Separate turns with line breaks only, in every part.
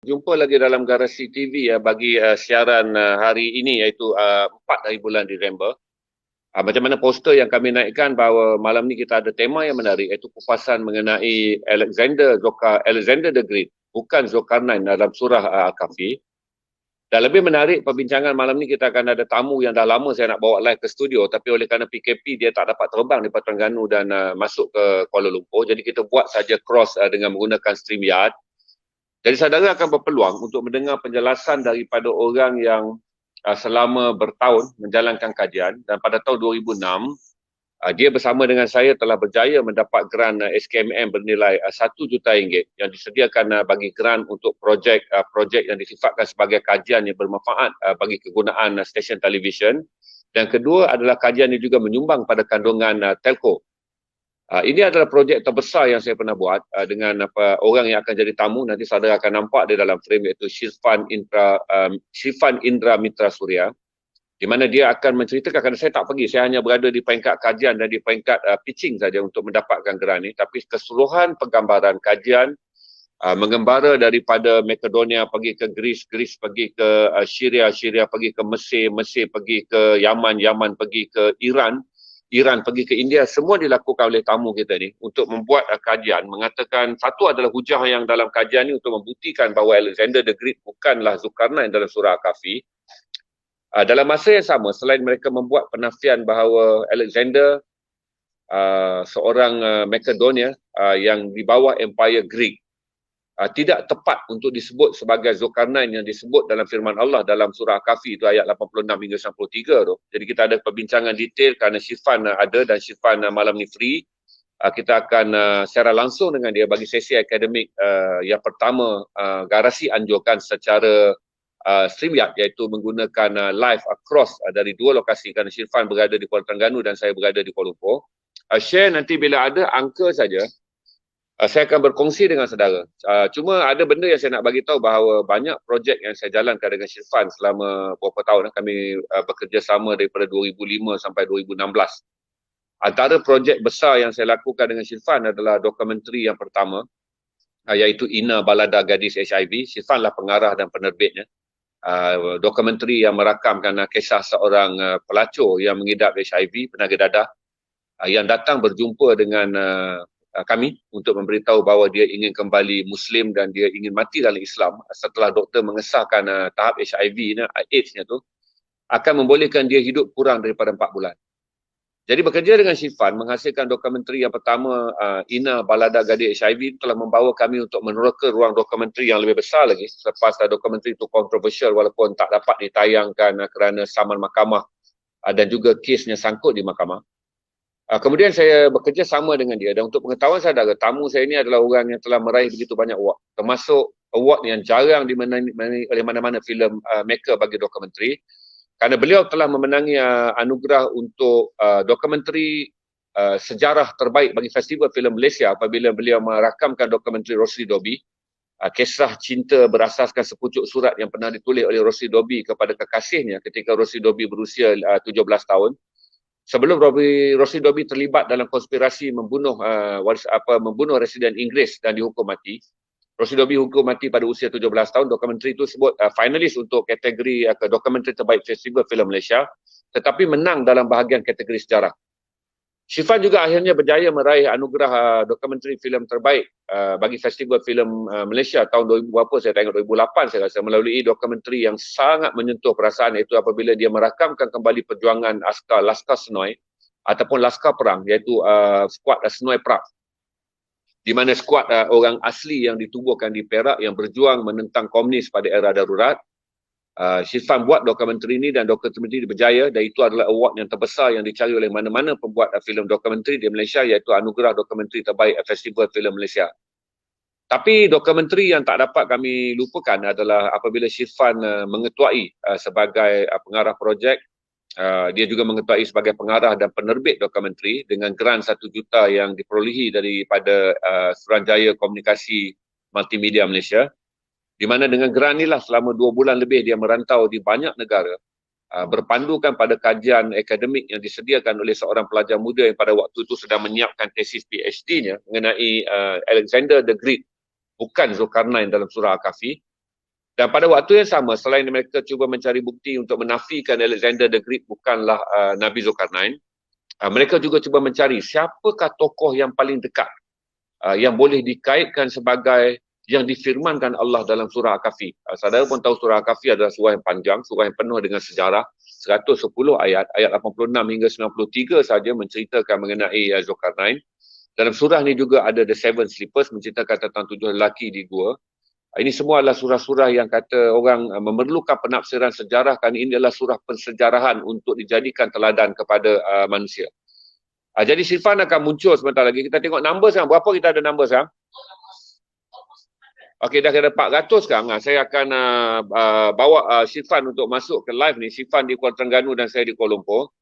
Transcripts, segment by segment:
Jumpa lagi dalam Garasi TV bagi siaran hari ini iaitu 4 hari bulan Disember. Macam mana poster yang kami naikkan bahawa malam ni kita ada tema yang menarik iaitu kupasan mengenai Alexander the Great, bukan Zulkarnain dalam surah Al-Kahfi. Dan lebih menarik perbincangan malam ni kita akan ada tamu yang dah lama saya nak bawa live ke studio tapi oleh kerana PKP dia tak dapat terbang daripada Terengganu dan masuk ke Kuala Lumpur. Jadi kita buat saja cross dengan menggunakan StreamYard. Jadi saudara akan berpeluang untuk mendengar penjelasan daripada orang yang selama bertahun menjalankan kajian dan pada tahun 2006 dia bersama dengan saya telah berjaya mendapat grant SKMM bernilai RM1 juta yang disediakan bagi grant untuk projek yang disifatkan sebagai kajian yang bermanfaat bagi kegunaan stesen televisyen. Dan kedua adalah kajian yang juga menyumbang pada kandungan telco. Ini adalah projek terbesar yang saya pernah buat dengan orang yang akan jadi tamu. Nanti saudara akan nampak di dalam frame iaitu Shirfan Indra Mitra Suria, di mana dia akan menceritakan, kerana saya tak pergi, saya hanya berada di peringkat kajian dan di peringkat pitching saja untuk mendapatkan grant ini. Tapi keseluruhan penggambaran kajian, mengembara daripada Makedonia pergi ke Greece pergi ke Syria pergi ke Mesir pergi ke Yaman pergi ke Iran pergi ke India, semua dilakukan oleh tamu kita ni untuk membuat kajian, mengatakan satu adalah hujah yang dalam kajian ni untuk membuktikan bahawa Alexander the Great bukanlah Zulkarnain dalam surah Al-Kahfi. Dalam masa yang sama, selain mereka membuat penafian bahawa Alexander seorang Makedonia yang di bawah Empire Greek tidak tepat untuk disebut sebagai Zulkarnain yang disebut dalam firman Allah dalam surah Al-Kahfi itu ayat 86 hingga 93 tu. Jadi kita ada perbincangan detail kerana Shirfan ada dan Shirfan malam ni free. Kita akan secara langsung dengan dia bagi sesi akademik yang pertama Garasi anjurkan secara StreamYard, iaitu menggunakan live across dari dua lokasi kerana Shirfan berada di Kuala Terengganu dan saya berada di Kuala Lumpur. Share nanti bila ada angka saja. Saya akan berkongsi dengan saudara. Cuma ada benda yang saya nak bagi tahu bahawa banyak projek yang saya jalankan dengan Shirfan selama beberapa tahun. Kami bekerjasama daripada 2005 sampai 2016. Antara projek besar yang saya lakukan dengan Shirfan adalah dokumentari yang pertama, iaitu Ina Balada Gadis HIV. Shirfan lah pengarah dan penerbitnya. Dokumentari yang merakamkan kisah seorang pelacur yang mengidap HIV, penyakit dadah, yang datang berjumpa dengan kami untuk memberitahu bahawa dia ingin kembali Muslim dan dia ingin mati dalam Islam setelah doktor mengesahkan tahap HIV AIDS-nya tu akan membolehkan dia hidup kurang daripada 4 bulan. Jadi bekerja dengan Shirfan menghasilkan dokumentari yang pertama, Ina Balada Gadis HIV, telah membawa kami untuk meneroka ruang dokumentari yang lebih besar lagi selepas dokumentari itu kontroversial walaupun tak dapat ditayangkan kerana saman mahkamah dan juga kesnya sangkut di mahkamah. Kemudian saya bekerja sama dengan dia dan untuk pengetahuan saudara, tamu saya ini adalah orang yang telah meraih begitu banyak award, termasuk award yang jarang dimenangi oleh mana-mana filem maker bagi dokumentari, kerana beliau telah memenangi anugerah untuk dokumentari sejarah terbaik bagi Festival Filem Malaysia apabila beliau merakamkan dokumentari Rosli Dobi, kisah cinta berasaskan sepucuk surat yang pernah ditulis oleh Rosli Dobi kepada kekasihnya ketika Rosli Dobi berusia 17 tahun. Sebelum Rosli Dobi terlibat dalam konspirasi membunuh residen Inggeris dan dihukum mati. Rosli Dobi hukum mati pada usia 17 tahun. Dokumentari itu sebut finalis untuk kategori dokumentari terbaik Festival Filem Malaysia, tetapi menang dalam bahagian kategori sejarah. Shirfan juga akhirnya berjaya meraih anugerah dokumentari filem terbaik bagi Festival Filem Malaysia tahun 2000 berapa, saya tak ingat, 2008 saya rasa, melalui dokumentari yang sangat menyentuh perasaan, iaitu apabila dia merakamkan kembali perjuangan Laskar Senoi ataupun Laskar Perang, iaitu skuad Senoi Prague, di mana skuad orang asli yang ditubuhkan di Perak yang berjuang menentang komunis pada era darurat. Shirfan buat dokumentari ini dan dokumentari ini berjaya dan itu adalah award yang terbesar yang dicari oleh mana-mana pembuat filem dokumentari di Malaysia, iaitu anugerah dokumentari terbaik Festival Filem Malaysia. Tapi dokumentari yang tak dapat kami lupakan adalah apabila Shirfan mengetuai sebagai pengarah projek, dia juga mengetuai sebagai pengarah dan penerbit dokumentari dengan grant 1 juta yang diperolehi daripada Suruhanjaya Komunikasi Multimedia Malaysia. Di mana dengan grant inilah selama 2 bulan lebih dia merantau di banyak negara, berpandukan pada kajian akademik yang disediakan oleh seorang pelajar muda yang pada waktu itu sedang menyiapkan tesis PhD-nya mengenai Alexander the Great, bukan Zulkarnain dalam surah Al-Kahfi. Dan pada waktu yang sama, selain mereka cuba mencari bukti untuk menafikan Alexander the Great bukanlah Nabi Zulkarnain, mereka juga cuba mencari siapakah tokoh yang paling dekat yang boleh dikaitkan sebagai yang difirmankan Allah dalam surah Al-Kahfi. Saudara pun tahu surah Al-Kahfi adalah surah yang panjang, surah yang penuh dengan sejarah, 110 ayat, ayat 86 hingga 93 saja menceritakan mengenai Zulkarnain. Dalam surah ni juga ada The Seven Sleepers, menceritakan tentang 7 lelaki di gua. Ini semua adalah surah-surah yang kata orang memerlukan penafsiran sejarah, kerana ini adalah surah pensejarahan untuk dijadikan teladan kepada manusia. Jadi Sifan akan muncul sebentar lagi. Kita tengok number sekarang. Berapa kita ada number sekarang? Okey, dah kira 400 sekarang. Saya akan bawa Sifan untuk masuk ke live ni. Sifan di Kuala Terengganu dan saya di Kuala Lumpur.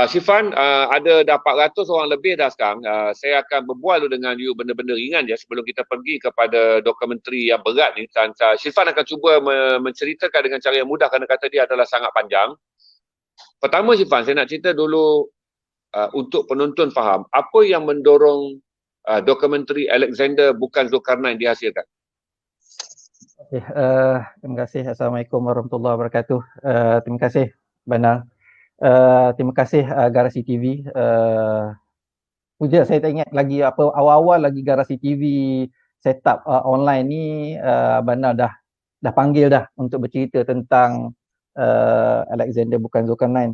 Sifan, ada dah 400 orang lebih dah sekarang. Saya akan berbual dulu dengan you benda-benda ringan je sebelum kita pergi kepada dokumentari yang berat ni. Sifan akan cuba menceritakan dengan cara yang mudah kerana kata dia adalah sangat panjang. Pertama Sifan, saya nak cerita dulu untuk penonton faham apa yang mendorong dokumentari Alexander bukan Zulkarnain dihasilkan.
Okay, terima kasih. Assalamualaikum warahmatullahi wabarakatuh. Terima kasih Banal. Terima kasih Garasi TV. Saya tak ingat lagi apa awal-awal lagi Garasi TV setup online ni, Banal dah panggil dah untuk bercerita tentang Alexander bukan Zulkarnain,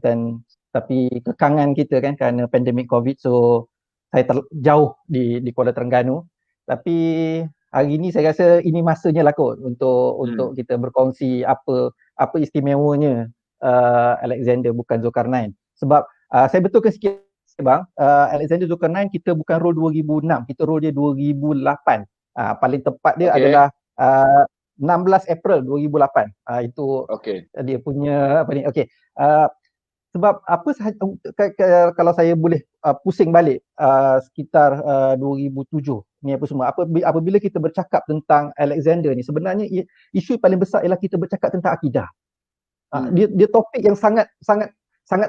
tapi kekangan kita kan kerana pandemik COVID, so saya jauh di Kuala Terengganu. Tapi hari ni saya rasa ini masanya lah kot untuk kita berkongsi apa istimewanya Alexander bukan Zulkarnain. Sebab saya betulkan sikit bang, Alexander Zulkarnain kita bukan roll 2006, kita roll dia 2008. Paling tepat dia adalah 16 April 2008. Itu dia punya apa ni. Okey. Sebab apa sahaja, kalau saya boleh pusing balik sekitar 2007 ni apa semua, apabila kita bercakap tentang Alexander ni, sebenarnya isu paling besar ialah kita bercakap tentang akidah. Dia topik yang sangat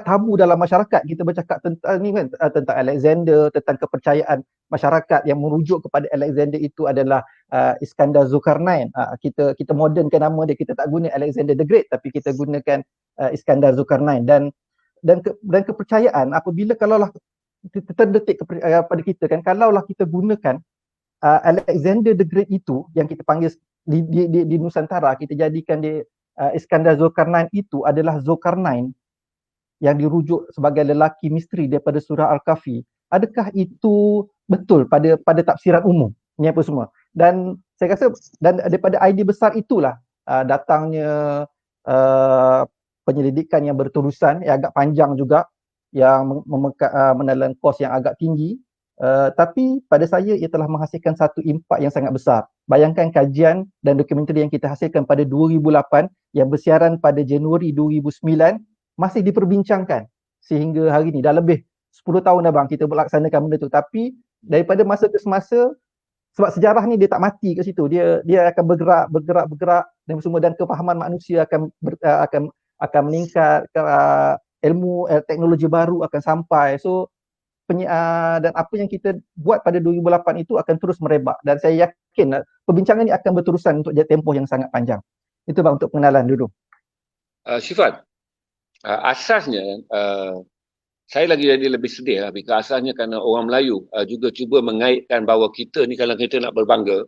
tabu dalam masyarakat. Kita bercakap tentang ni kan, tentang Alexander, tentang kepercayaan masyarakat yang merujuk kepada Alexander itu adalah Iskandar Zulkarnain. Kita modernkan nama dia, kita tak guna Alexander the Great tapi kita gunakan Iskandar Zulkarnain. Dan kepercayaan apabila kalaulah terdetik pada kita kan, kalaulah kita gunakan Alexander the Great itu yang kita panggil di Nusantara, kita jadikan dia Iskandar Zulkarnain itu adalah Zulkarnain yang dirujuk sebagai lelaki misteri daripada surah Al-Kahfi. Adakah itu betul pada tafsiran umum ni apa semua? Dan saya rasa dan daripada idea besar itulah datangnya penyelidikan yang berterusan yang agak panjang juga, yang menelan kos yang agak tinggi, tapi pada saya ia telah menghasilkan satu impak yang sangat besar. Bayangkan kajian dan dokumentari yang kita hasilkan pada 2008 yang bersiaran pada Januari 2009 masih diperbincangkan sehingga hari ni. Dah lebih 10 tahun dah bang kita melaksanakan benda tu, tapi daripada masa ke semasa, sebab sejarah ni dia tak mati kat situ, dia akan bergerak dan semua, dan kefahaman manusia akan meningkat, ilmu teknologi baru akan sampai. So dan apa yang kita buat pada 2008 itu akan terus merebak, dan saya yakin perbincangan ini akan berterusan untuk tempoh yang sangat panjang. Itu bang untuk pengenalan dulu.
Syifat, asasnya saya lagi jadi lebih sedih lah, because asasnya kerana orang Melayu juga cuba mengaitkan bahawa kita ni kalau kita nak berbangga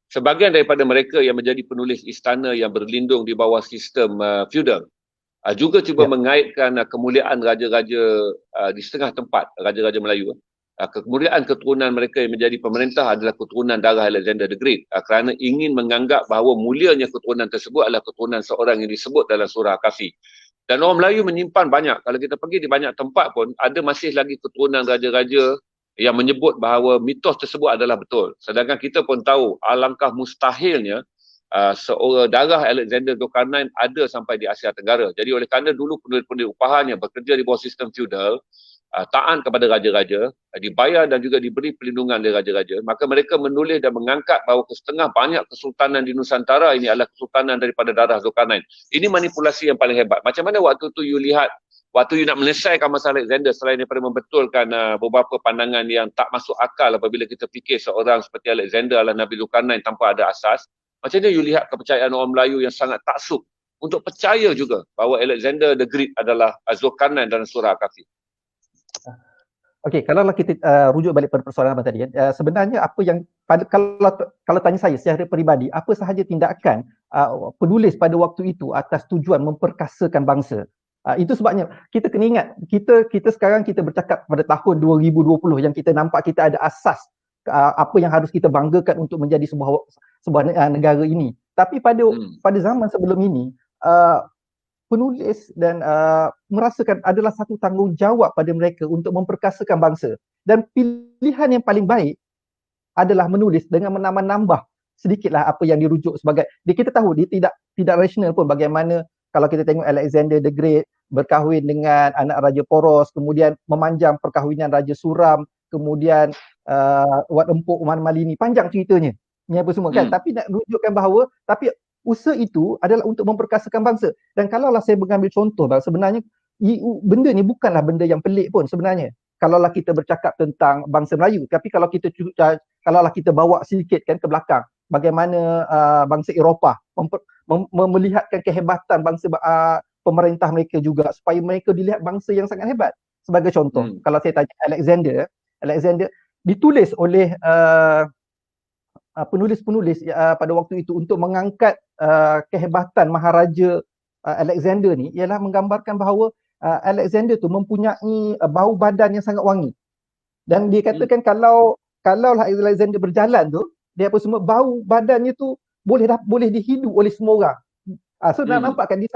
sebahagian daripada mereka yang menjadi penulis istana yang berlindung di bawah sistem feudal juga cuba mengaitkan kemuliaan raja-raja di setengah tempat, raja-raja Melayu. Kemuliaan keturunan mereka yang menjadi pemerintah adalah keturunan darah Alexander the Great, kerana ingin menganggap bahawa mulianya keturunan tersebut adalah keturunan seorang yang disebut dalam surah Al-Kahfi. Dan orang Melayu menyimpan banyak, kalau kita pergi di banyak tempat pun ada masih lagi keturunan raja-raja yang menyebut bahawa mitos tersebut adalah betul. Sedangkan kita pun tahu alangkah mustahilnya seorang darah Alexander Zulkarnain ada sampai di Asia Tenggara. Jadi oleh kerana dulu penulis-penulis upahan yang bekerja di bawah sistem feudal, taat kepada raja-raja, dibayar dan juga diberi perlindungan oleh raja-raja, maka mereka menulis dan mengangkat bahawa setengah banyak kesultanan di Nusantara ini adalah kesultanan daripada darah Zulkarnain. Ini manipulasi yang paling hebat. Macam mana waktu tu you lihat, waktu you nak menyelesaikan masalah Alexander, selain daripada membetulkan beberapa pandangan yang tak masuk akal apabila kita fikir seorang seperti Alexander adalah Nabi Zulkarnain tanpa ada asas, Macam mana you lihat kepercayaan orang Melayu yang sangat taksub untuk percaya juga bahawa Alexander the Great adalah Zulkarnain dalam surah Al-Kahfi?
Okey, kalau kita rujuk balik pada persoalan abang tadi kan, sebenarnya apa yang kalau tanya saya secara peribadi, apa sahaja tindakan penulis pada waktu itu atas tujuan memperkasakan bangsa. Itu sebabnya kita kena ingat, kita sekarang kita bercakap pada tahun 2020 yang kita nampak kita ada asas apa yang harus kita banggakan untuk menjadi sebuah negara ini. Tapi pada zaman sebelum ini, penulis dan merasakan adalah satu tanggungjawab pada mereka untuk memperkasakan bangsa, dan pilihan yang paling baik adalah menulis dengan menambah sedikitlah apa yang dirujuk sebagai kita tahu dia tidak rasional pun. Bagaimana kalau kita tengok Alexander the Great berkahwin dengan anak Raja Poros, kemudian memanjang perkahwinan Raja Suram, kemudian Wat Empuk Umar Malini, panjang ceritanya ni apa semua kan. Tapi nak rujukkan bahawa usaha itu adalah untuk memperkasakan bangsa. Dan kalaulah saya mengambil contoh, sebenarnya benda ni bukanlah benda yang pelik pun sebenarnya. Kalaulah kita bercakap tentang bangsa Melayu, tapi kalaulah kita bawa sedikit kan ke belakang, bagaimana bangsa Eropah melihatkan kehebatan bangsa pemerintah mereka juga, supaya mereka dilihat bangsa yang sangat hebat. Sebagai contoh, kalau saya tanya Alexander ditulis oleh penulis-penulis pada waktu itu untuk mengangkat kehebatan Maharaja Alexander ni, ialah menggambarkan bahawa Alexander tu mempunyai bau badan yang sangat wangi. Dan dia katakan kalau Alexander berjalan tu, dia apa semua bau badannya tu boleh dihidu oleh semua orang. So nak nampakkan dia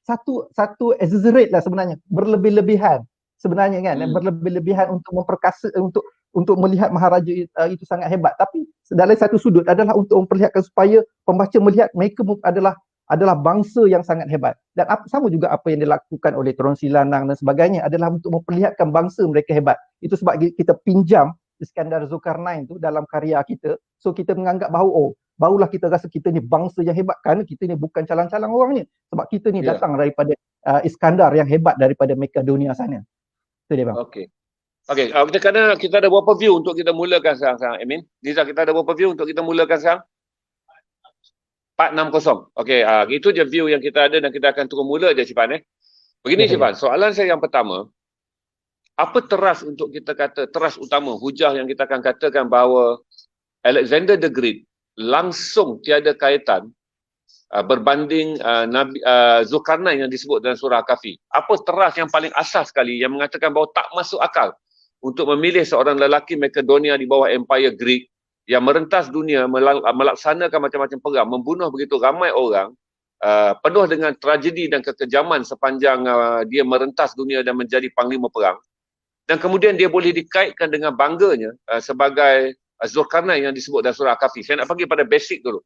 satu exaggerate lah sebenarnya, berlebih-lebihan sebenarnya kan, berlebih-lebihan untuk memperkasa, untuk melihat Maharaja itu sangat hebat. Tapi dalam satu sudut adalah untuk memperlihatkan supaya pembaca melihat mereka adalah bangsa yang sangat hebat. Dan sama juga apa yang dilakukan oleh Tuan Sri Lanang dan sebagainya adalah untuk memperlihatkan bangsa mereka hebat. Itu sebab kita pinjam Iskandar Zulkarnain tu dalam karya kita. So kita menganggap bahawa barulah kita rasa kita ni bangsa yang hebat, kerana kita ni bukan calang-calang orangnya. Sebab kita ni datang daripada Iskandar yang hebat daripada Makedonia sana. Itu dia bang.
Okey. Kita ada berapa view untuk kita mulakan sekarang, Amin? Liza, kita ada berapa view untuk kita mulakan sekarang? 460. Okey, itu je view yang kita ada dan kita akan terus mula je, Cipan. Begini, Cipan, soalan saya yang pertama, apa teras untuk kita kata, teras utama, hujah yang kita akan katakan bahawa Alexander the Great langsung tiada kaitan berbanding Nabi Zulkarnain yang disebut dalam surah Al-Kahfi? Apa teras yang paling asas sekali yang mengatakan bahawa tak masuk akal untuk memilih seorang lelaki Makedonia di bawah Empire Greek yang merentas dunia, melaksanakan macam-macam perang, membunuh begitu ramai orang, penuh dengan tragedi dan kekejaman sepanjang dia merentas dunia dan menjadi panglima perang, dan kemudian dia boleh dikaitkan dengan bangganya sebagai Zulkarnain yang disebut dalam surah Al-Kahfi? Saya nak pergi pada basic dulu.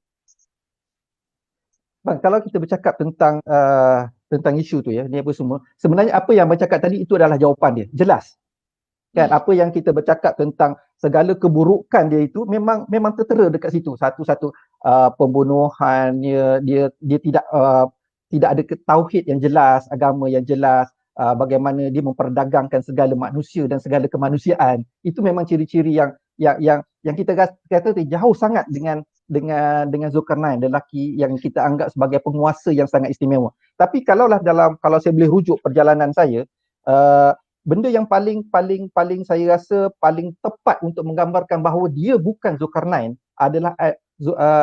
Bang, kalau kita bercakap tentang isu tu ni apa semua, sebenarnya apa yang bercakap tadi itu adalah jawapan dia, jelas. Kan apa yang kita bercakap tentang segala keburukan dia itu memang tertera dekat situ. Satu-satu pembunuhannya, dia tidak ada tauhid yang jelas, agama yang jelas, bagaimana dia memperdagangkan segala manusia dan segala kemanusiaan. Itu memang ciri-ciri yang kita kata jauh sangat dengan Zulkarnain, lelaki yang kita anggap sebagai penguasa yang sangat istimewa. Tapi kalau saya boleh rujuk perjalanan saya, benda yang paling saya rasa paling tepat untuk menggambarkan bahawa dia bukan Zulkarnain adalah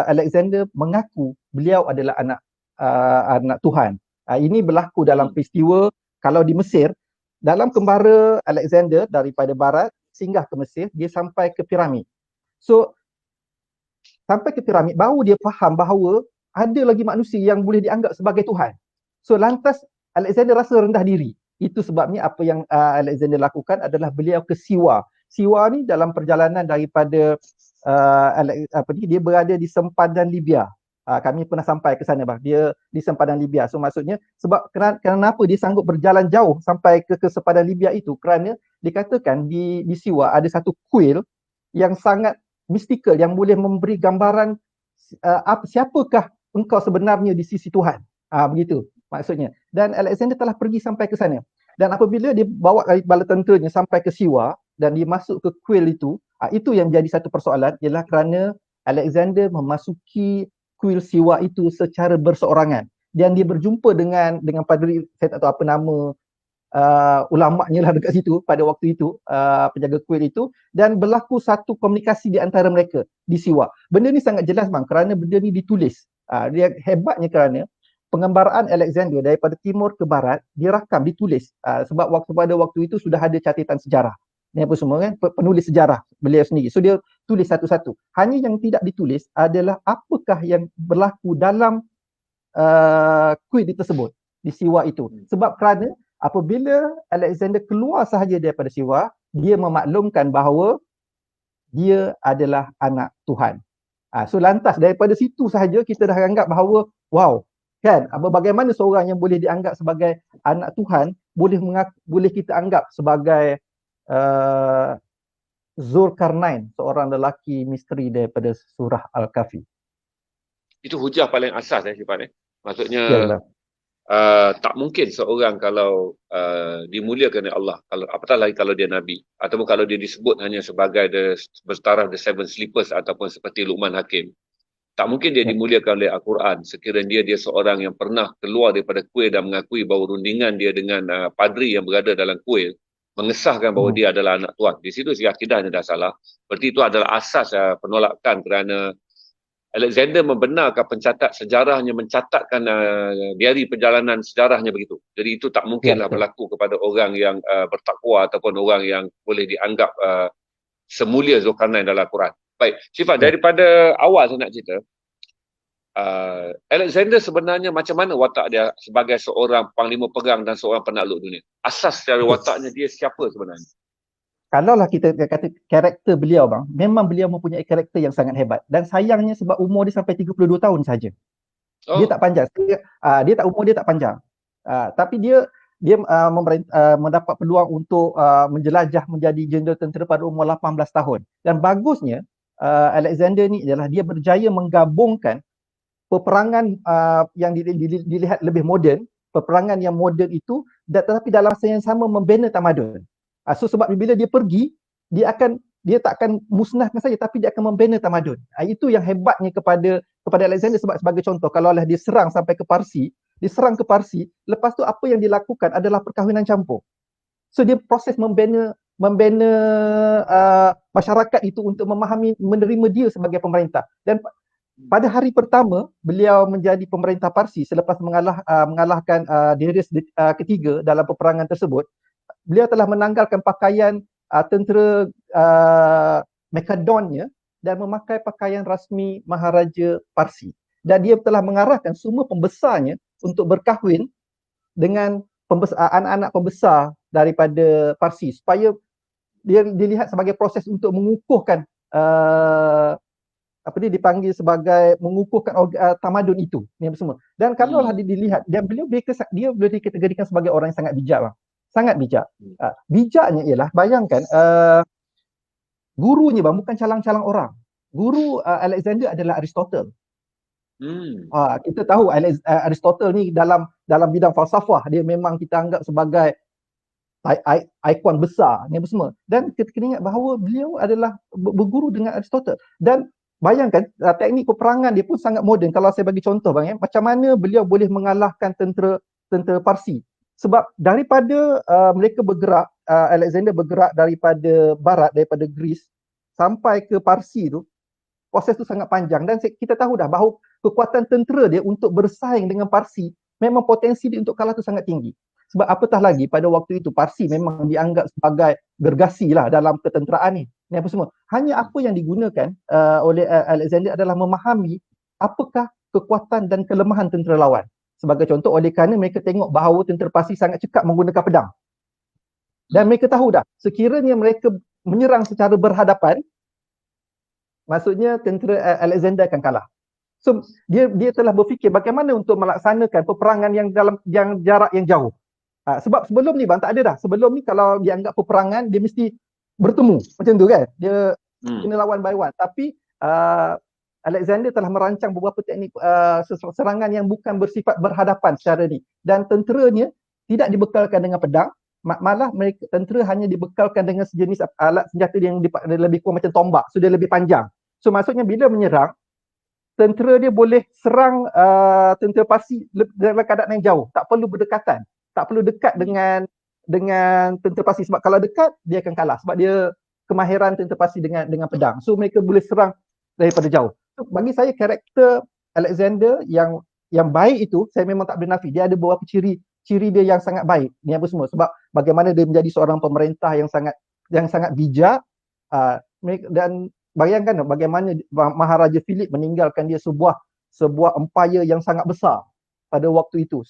Alexander mengaku beliau adalah anak Tuhan. Ini berlaku dalam peristiwa, kalau di Mesir, dalam kembara Alexander daripada barat singgah ke Mesir, dia sampai ke piramid. So sampai ke piramid baru dia faham bahawa ada lagi manusia yang boleh dianggap sebagai Tuhan. So lantas Alexander rasa rendah diri. Itu sebabnya apa yang Alexander lakukan adalah beliau ke Siwa. Siwa ni dalam perjalanan daripada dia berada di sempadan Libya. Kami pernah sampai ke sana bang. Dia di sempadan Libya. So maksudnya sebab kenapa dia sanggup berjalan jauh sampai ke sempadan Libya itu, kerana dikatakan di Siwa ada satu kuil yang sangat mistikal yang boleh memberi gambaran siapakah engkau sebenarnya di sisi Tuhan. Begitu maksudnya. Dan Alexander telah pergi sampai ke sana. Dan apabila dia bawa bala tenteranya sampai ke Siwa dan dia masuk ke kuil itu yang jadi satu persoalan, ialah kerana Alexander memasuki kuil Siwa itu secara berseorangan, dan dia berjumpa dengan padri, saya tak tahu apa nama ulama'nya lah dekat situ pada waktu itu, penjaga kuil itu, dan berlaku satu komunikasi di antara mereka di Siwa. Benda ni sangat jelas bang, kerana benda ni ditulis. Dia hebatnya kerana penggambaraan Alexander daripada timur ke barat dirakam, ditulis, sebab pada waktu itu sudah ada catatan sejarah ni apa semua kan, penulis sejarah beliau sendiri, so dia tulis satu-satu. Hanya yang tidak ditulis adalah apakah yang berlaku dalam kuil tersebut di Siwa itu. Sebab kerana apabila Alexander keluar sahaja daripada Siwa, dia memaklumkan bahawa dia adalah anak Tuhan. So lantas daripada situ sahaja kita dah anggap bahawa wow, kan, bagaimana seorang yang boleh dianggap sebagai anak Tuhan boleh kita anggap sebagai Zulkarnain, seorang lelaki misteri daripada surah Al-Kahfi.
Itu hujah paling asas Syifan. Maksudnya
Ya,
tak mungkin seorang kalau dimuliakan oleh Allah, kalau apatah lagi kalau dia Nabi, ataupun kalau dia disebut hanya sebagai bertaraf the seven sleepers ataupun seperti Luqman Hakim, tak mungkin dia dimuliakan oleh Al-Quran sekiranya dia seorang yang pernah keluar daripada kuil dan mengakui bahawa rundingan dia dengan padri yang berada dalam kuil mengesahkan bahawa dia adalah anak Tuhan. Di situ segi akidahnya dah salah. Berarti itu adalah asas penolakan, kerana Alexander membenarkan pencatat sejarahnya mencatatkan diari perjalanan sejarahnya begitu. Jadi itu tak mungkinlah berlaku kepada orang yang bertakwa ataupun orang yang boleh dianggap semulia Zulkarnain dalam Al-Quran. Baik, Syifan, daripada awal saya nak cerita, Alexander sebenarnya macam mana watak dia sebagai seorang panglima perang dan seorang penakluk dunia? Asas secara wataknya dia siapa sebenarnya?
Kalaulah kita kata karakter beliau bang, memang beliau mempunyai karakter yang sangat hebat, dan sayangnya sebab umur dia sampai 32 tahun saja. Dia tak panjang. Umur dia tak panjang. Tapi dia mendapat peluang untuk menjelajah menjadi jeneral tentera pada umur 18 tahun. Dan bagusnya Alexander ni adalah dia berjaya menggabungkan peperangan yang dilihat lebih moden, peperangan yang moden itu, tetapi dalam masa yang sama membina tamadun. So sebab bila dia pergi, dia tak akan musnahkan saja, tapi dia akan membina tamadun. Itu yang hebatnya kepada Alexander. Sebab sebagai contoh, kalau dia serang sampai ke Parsi, lepas tu apa yang dilakukan adalah perkahwinan campur. So dia proses membina masyarakat itu untuk memahami, menerima dia sebagai pemerintah. Dan pada hari pertama beliau menjadi pemerintah Parsi selepas mengalahkan Darius ketiga dalam peperangan tersebut, beliau telah menanggalkan pakaian tentera Macedonnya dan memakai pakaian rasmi Maharaja Parsi. Dan dia telah mengarahkan semua pembesarnya untuk berkahwin dengan anak-anak pembesar daripada Parsi, supaya dia dilihat sebagai proses untuk mengukuhkan dipanggil sebagai mengukuhkan tamadun itu ni semua. Dan kalaulah dilihat, dan dia boleh dikategorikan sebagai orang yang sangat bijak bang. Sangat bijak. Bijaknya ialah, bayangkan gurunya bang bukan calang-calang orang. Guru Alexander adalah Aristotle. Kita tahu Aristotle ni dalam bidang falsafah dia memang kita anggap sebagai ikon besar ni semua. Dan kita kena ingat bahawa beliau adalah berguru dengan Aristotle. Dan bayangkan teknik peperangan dia pun sangat moden. Kalau saya bagi contoh bang, macam mana beliau boleh mengalahkan tentera Parsi. Sebab daripada mereka bergerak, Alexander bergerak daripada barat, daripada Greece sampai ke Parsi tu, proses tu sangat panjang. Dan kita tahu dah bahawa kekuatan tentera dia untuk bersaing dengan Parsi, memang potensi dia untuk kalah tu sangat tinggi. Sebab apatah lagi pada waktu itu Parsi memang dianggap sebagai gergasi lah dalam ketenteraan ni apa semua. Hanya apa yang digunakan oleh Alexander adalah memahami apakah kekuatan dan kelemahan tentera lawan. Sebagai contoh, oleh kerana mereka tengok bahawa tentera Parsi sangat cekap menggunakan pedang, dan mereka tahu dah sekiranya mereka menyerang secara berhadapan, maksudnya tentera Alexander akan kalah. So dia telah berfikir bagaimana untuk melaksanakan peperangan yang jarak yang jauh. Sebab sebelum ni bang tak ada dah. Sebelum ni kalau dianggap peperangan, dia mesti bertemu macam tu kan, dia kena lawan by one. Tapi Alexander telah merancang beberapa teknik serangan yang bukan bersifat berhadapan secara ni, dan tenteranya tidak dibekalkan dengan pedang, malah mereka tentera hanya dibekalkan dengan sejenis alat senjata yang lebih kurang macam tombak, so dia lebih panjang. So maksudnya bila menyerang, tentera dia boleh serang tentera Parsi dalam keadaan yang jauh, tak perlu berdekatan, tak perlu dekat dengan tentera Parsi, sebab kalau dekat dia akan kalah sebab dia kemahiran tentera Parsi dengan pedang. So mereka boleh serang daripada jauh. So, bagi saya karakter Alexander yang baik itu, saya memang tak boleh nafi, dia ada beberapa ciri dia yang sangat baik ni apa semua, sebab bagaimana dia menjadi seorang pemerintah yang sangat bijak, dan bayangkan bagaimana Maharaja Philip meninggalkan dia sebuah empire yang sangat besar pada waktu itu.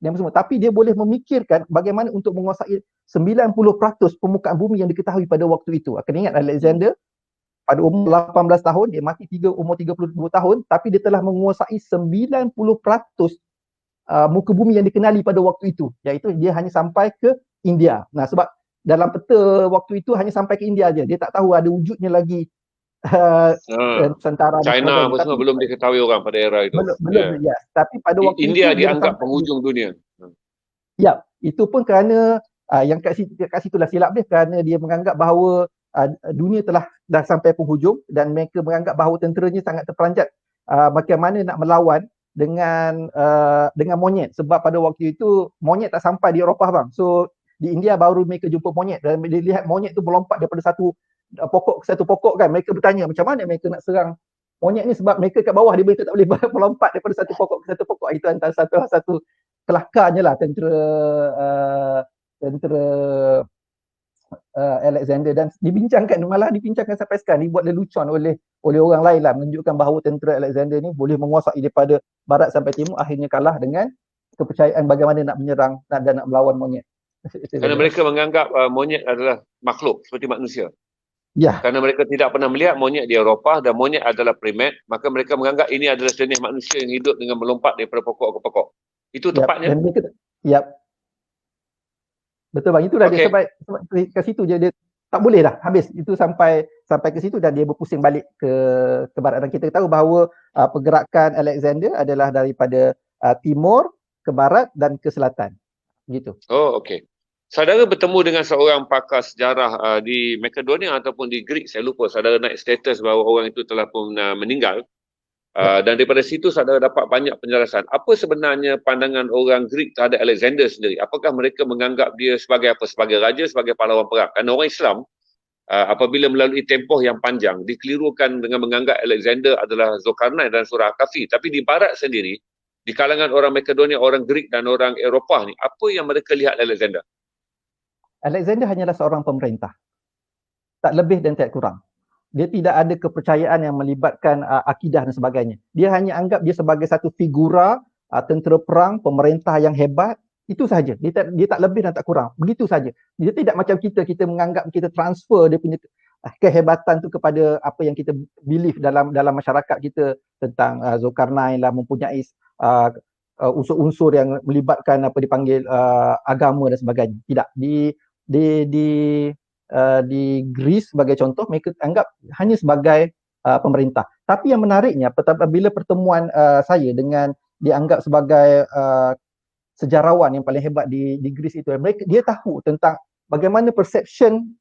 Dan semua. Tapi dia boleh memikirkan bagaimana untuk menguasai 90% permukaan bumi yang diketahui pada waktu itu. Akan ingat Alexander pada umur 18 tahun, dia mati umur 32 tahun, tapi dia telah menguasai 90% muka bumi yang dikenali pada waktu itu, iaitu dia hanya sampai ke India. Nah, sebab dalam peta waktu itu hanya sampai ke India aja. Dia tak tahu ada wujudnya lagi Nusantara dan
China
sebagainya.
semua belum diketahui orang pada era itu.
Belum, ya. Tapi pada waktu
India
itu
dianggap penghujung dunia.
Ya, itu pun kerana yang kat situlah silap dia, kerana dia menganggap bahawa dunia dah sampai penghujung dan mereka menganggap bahawa tenteranya sangat terperanjat bagaimana nak melawan dengan monyet, sebab pada waktu itu monyet tak sampai di Eropah bang. So di India baru mereka jumpa monyet dan dia lihat monyet tu melompat daripada satu pokok ke satu pokok kan. Mereka bertanya macam mana mereka nak serang monyet ni, sebab mereka kat bawah, mereka tak boleh melompat daripada satu pokok ke satu pokok. Itu antara satu kelakarnya lah tentera Alexander, dan malah dibincangkan sampai sekarang, dibuat lelucon oleh orang lain lah, menunjukkan bahawa tentera Alexander ni boleh menguasai daripada barat sampai timur, akhirnya kalah dengan kepercayaan bagaimana nak menyerang dan nak melawan monyet.
Kerana mereka menganggap monyet adalah makhluk seperti manusia.
Ya.
Kerana mereka tidak pernah melihat monyet di Eropah dan monyet adalah primat, maka mereka menganggap ini adalah jenis manusia yang hidup dengan melompat daripada pokok ke pokok. Itu tepatnya? Betul bang, itulah dia sebab ke situ je dia tak boleh dah habis itu sampai ke situ, dan dia berpusing balik ke barat. Dan kita tahu bahawa pergerakan Alexander adalah daripada timur ke barat dan ke selatan. Gitu. Oh, okey. Saudara bertemu dengan seorang pakar sejarah di Makedonia ataupun di Greek, saya lupa. Saudara naik status bahawa orang itu telah pun meninggal. Dan daripada situ saudara dapat banyak penjelasan. Apa sebenarnya pandangan orang Greek terhadap Alexander sendiri? Apakah mereka menganggap dia sebagai apa? Sebagai raja, sebagai pahlawan perang? Kerana orang Islam, apabila melalui tempoh yang panjang, dikelirukan dengan menganggap Alexander adalah Zulkarnain dan surah Al-Kahfi. Tapi di barat sendiri, di kalangan orang Makedonia, orang Greek dan orang Eropah ni, apa yang mereka lihat Alexander?
Alexander hanyalah seorang pemerintah. Tak lebih dan tak kurang. Dia tidak ada kepercayaan yang melibatkan akidah dan sebagainya. Dia hanya anggap dia sebagai satu figura tentera perang, pemerintah yang hebat. Itu sahaja. Dia tak lebih dan tak kurang. Begitu sahaja. Dia tidak macam kita menganggap, kita transfer dia punya kehebatan tu kepada apa yang kita believe dalam masyarakat kita tentang Zulkarnain lah, mempunyai unsur-unsur yang melibatkan apa dipanggil agama dan sebagainya. Tidak. Di Greece sebagai contoh, mereka anggap hanya sebagai pemerintah. Tapi yang menariknya, bila pertemuan saya dengan dianggap sebagai sejarawan yang paling hebat di Greece itu, dia tahu tentang bagaimana perception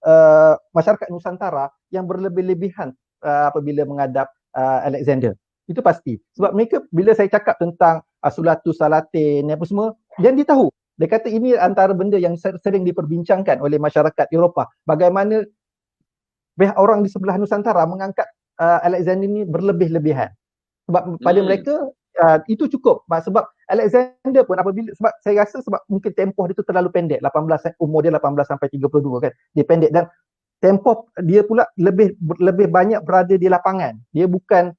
masyarakat Nusantara yang berlebih-lebihan apabila menghadap Alexander. Itu pasti. Sebab mereka, bila saya cakap tentang Asulatus Salatin apa semua, dan dia tahu. Dia kata ini antara benda yang sering diperbincangkan oleh masyarakat Eropah. Bagaimana orang di sebelah Nusantara mengangkat Alexander ini berlebih-lebihan. Sebab pada mereka itu cukup. Sebab Alexander pun sebab saya rasa sebab mungkin tempoh dia tu terlalu pendek. Umur dia 18 sampai 32 kan. Dia pendek, dan tempoh dia pula lebih banyak berada di lapangan. Dia bukan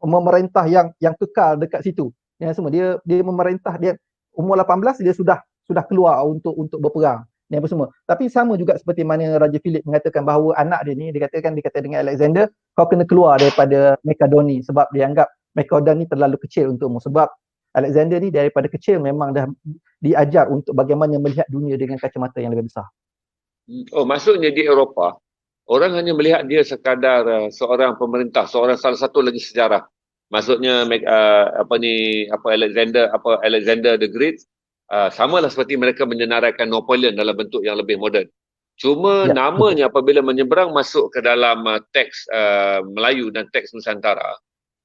memerintah yang kekal dekat situ. Yang semua dia memerintah, dia umur 18 dia sudah keluar untuk berperang ni apa semua. Tapi sama juga seperti mana Raja Philip mengatakan bahawa anak dia ni dikata dengan Alexander, kau kena keluar daripada Makedoni, sebab dia anggap Makedoni terlalu kecil untukmu. Sebab Alexander ni daripada kecil memang dah diajar untuk bagaimana melihat dunia dengan kacamata yang lebih besar.
Oh, maksudnya di Eropah orang hanya melihat dia sekadar seorang pemerintah, salah satu lagi sejarah. Maksudnya Alexander the Great samalah seperti mereka menyenaraikan Napoleon dalam bentuk yang lebih moden. Cuma namanya apabila menyeberang masuk ke dalam teks Melayu dan teks Nusantara,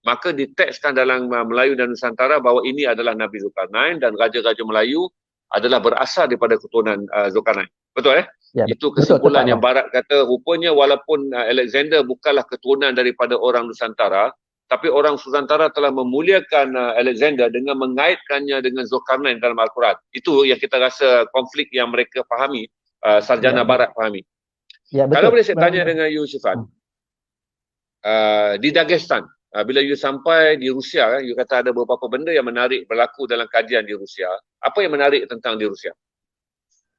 maka ditekskan dalam Melayu dan Nusantara bahawa ini adalah Nabi Zulkarnain dan Raja-Raja Melayu adalah berasal daripada keturunan Zulkarnain. Betul
Ya,
Itu
betul,
kesimpulan
tetap
yang Barat kata, rupanya walaupun Alexander bukanlah keturunan daripada orang Nusantara, tapi orang Nusantara telah memuliakan Alexander dengan mengaitkannya dengan Zulkarnain dalam Al-Quran. Itu yang kita rasa konflik yang mereka fahami, sarjana
Ya.
Barat fahami.
Ya, betul.
Kalau boleh saya tanya dengan you, Syifan, di Dagestan, bila you sampai di Rusia, you kata ada beberapa benda yang menarik berlaku dalam kajian di Rusia. Apa yang menarik tentang di Rusia?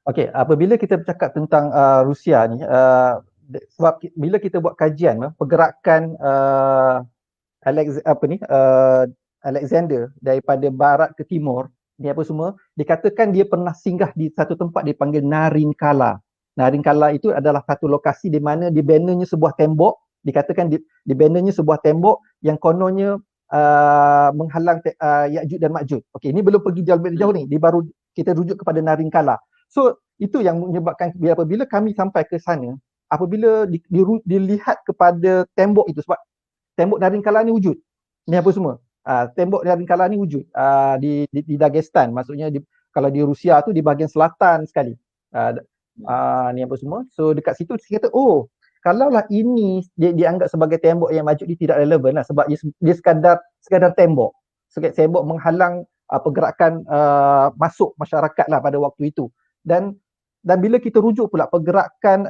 Okey, apabila kita bercakap tentang Rusia ni, sebab bila kita buat kajian pergerakan Alexander daripada barat ke timur, ni apa semua, dikatakan dia pernah singgah di satu tempat dipanggil Narinkala. Narinkala itu adalah satu lokasi di mana dibananya sebuah tembok, dikatakan dibananya sebuah tembok yang kononnya menghalang Ya'juj dan Ma'juj. Okey, ini belum pergi jauh ni, dia baru kita rujuk kepada Narinkala. So itu yang menyebabkan apabila kami sampai ke sana, apabila dilihat kepada tembok itu, sebab tembok Narinkala ni wujud. Ni apa semua? Tembok Narinkala ni wujud di Dagestan. Maksudnya kalau di Rusia tu di bahagian selatan sekali. Ni apa semua. So dekat situ saya kata, oh, kalaulah ini dia dianggap sebagai tembok yang wujud, dia tidak relevan lah, sebab dia sekadar tembok. Tembok menghalang pergerakan masuk masyarakat lah pada waktu itu. Dan bila kita rujuk pula pergerakan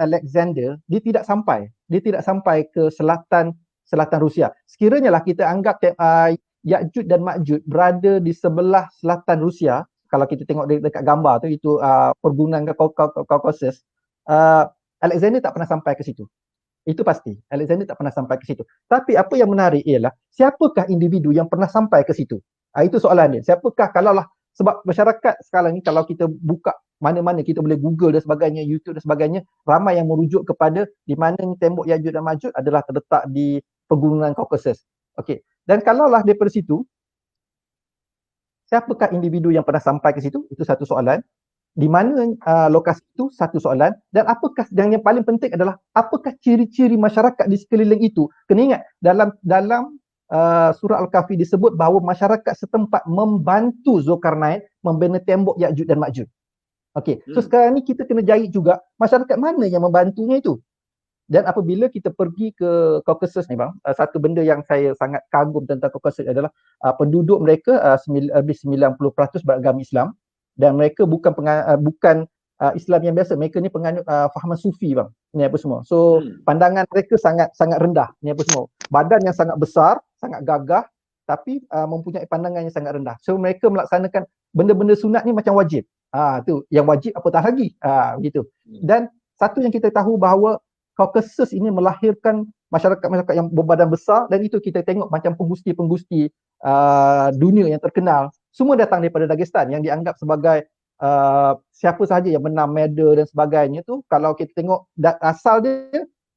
Alexander, dia tidak sampai ke selatan Rusia. Sekiranya lah kita anggap Ya'juj dan Ma'juj berada di sebelah selatan Rusia, kalau kita tengok dekat gambar tu, itu pergunungan Caucasus, Alexander tak pernah sampai ke situ. Itu pasti, Alexander tak pernah sampai ke situ. Tapi apa yang menarik ialah, siapakah individu yang pernah sampai ke situ? Itu soalan dia. Siapakah, kalaulah, sebab masyarakat sekarang ni kalau kita buka mana-mana, kita boleh Google dan sebagainya, YouTube dan sebagainya, ramai yang merujuk kepada di mana tembok Ya'juj dan Ma'juj adalah terletak di pegunungan Caucasus. Okey. Dan kalaulah daripada situ, siapakah individu yang pernah sampai ke situ? Itu satu soalan. Di mana lokasi itu? Satu soalan. Dan apakah, yang paling penting adalah apakah ciri-ciri masyarakat di sekeliling itu? Kena ingat, dalam surah Al-Kahfi disebut bahawa masyarakat setempat membantu Zulkarnain membina tembok Ya'juj dan Ma'juj. Okey, so sekarang ni kita kena jahit juga masyarakat mana yang membantunya itu. Dan apabila kita pergi ke Caucasus ni bang, satu benda yang saya sangat kagum tentang Caucasus adalah penduduk mereka lebih 90% beragama Islam, dan mereka bukan Islam yang biasa, mereka ni penganut fahaman sufi bang. Ni apa semua. So pandangan mereka sangat rendah. Ni apa semua. Badan yang sangat besar, sangat gagah, tapi mempunyai pandangan yang sangat rendah. So mereka melaksanakan benda-benda sunat ni macam wajib. Tu yang wajib apatah lagi. Begitu. Dan satu yang kita tahu bahawa Caucasus ini melahirkan masyarakat-masyarakat yang berbadan besar, dan itu kita tengok macam penggusti-penggusti dunia yang terkenal, semua datang daripada Dagestan yang dianggap sebagai siapa sahaja yang menang medal dan sebagainya tu, kalau kita tengok asal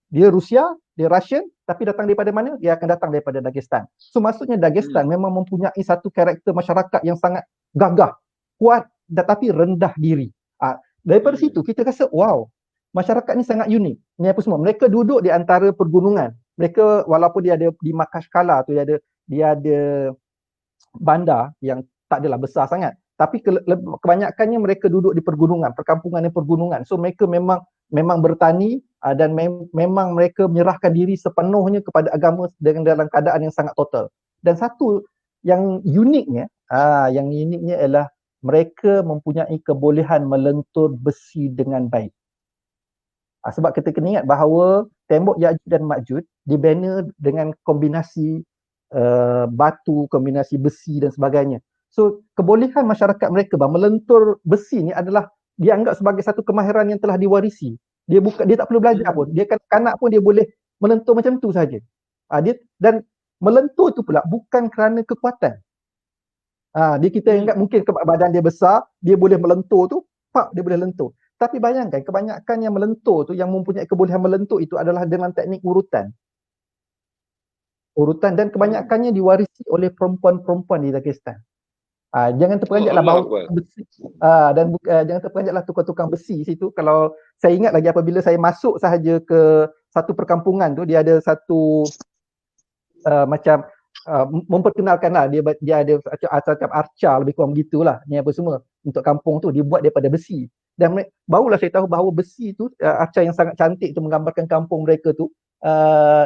dia Rusia, dia Russian, tapi datang daripada mana? Dia akan datang daripada Dagestan. So maksudnya Dagestan memang mempunyai satu karakter masyarakat yang sangat gagah, kuat, tetapi rendah diri. Daripada situ kita rasa wow, masyarakat ni sangat unik. Ni apa semua, mereka duduk di antara pergunungan. Mereka walaupun dia ada di Makashkala tu, dia ada bandar yang tak adalah besar sangat, tapi kebanyakannya mereka duduk di pergunungan, perkampungan dan pergunungan. So mereka memang bertani dan memang mereka menyerahkan diri sepenuhnya kepada agama dalam keadaan yang sangat total. Dan satu yang uniknya ialah mereka mempunyai kebolehan melentur besi dengan baik. Sebab kita kena ingat bahawa tembok Ya'juj dan Ma'juj dibina dengan kombinasi batu, kombinasi besi dan sebagainya. So kebolehan masyarakat mereka melentur besi ni adalah dianggap sebagai satu kemahiran yang telah diwarisi. Dia tak perlu belajar pun. Dia kanak pun dia boleh melentur macam tu saja. Dan melentur tu pula bukan kerana kekuatan. Kita ingat mungkin badan dia besar, dia boleh melentur tu, dia boleh lentur. Tapi bayangkan kebanyakan yang melentur tu, yang mempunyai kebolehan melentur itu adalah dengan teknik urutan, dan kebanyakannya diwarisi oleh perempuan-perempuan di Dagestan. Jangan terperanjatlah bahawa besi, dan jangan terperanjatlah tukang-tukang besi situ. Kalau saya ingat lagi apabila saya masuk sahaja ke satu perkampungan tu, dia ada satu macam memperkenalkanlah dia ada macam arca lebih kurang begitulah ni apa semua untuk kampung tu dibuat daripada besi. Dan barulah saya tahu bahawa besi tu arca yang sangat cantik tu menggambarkan kampung mereka tu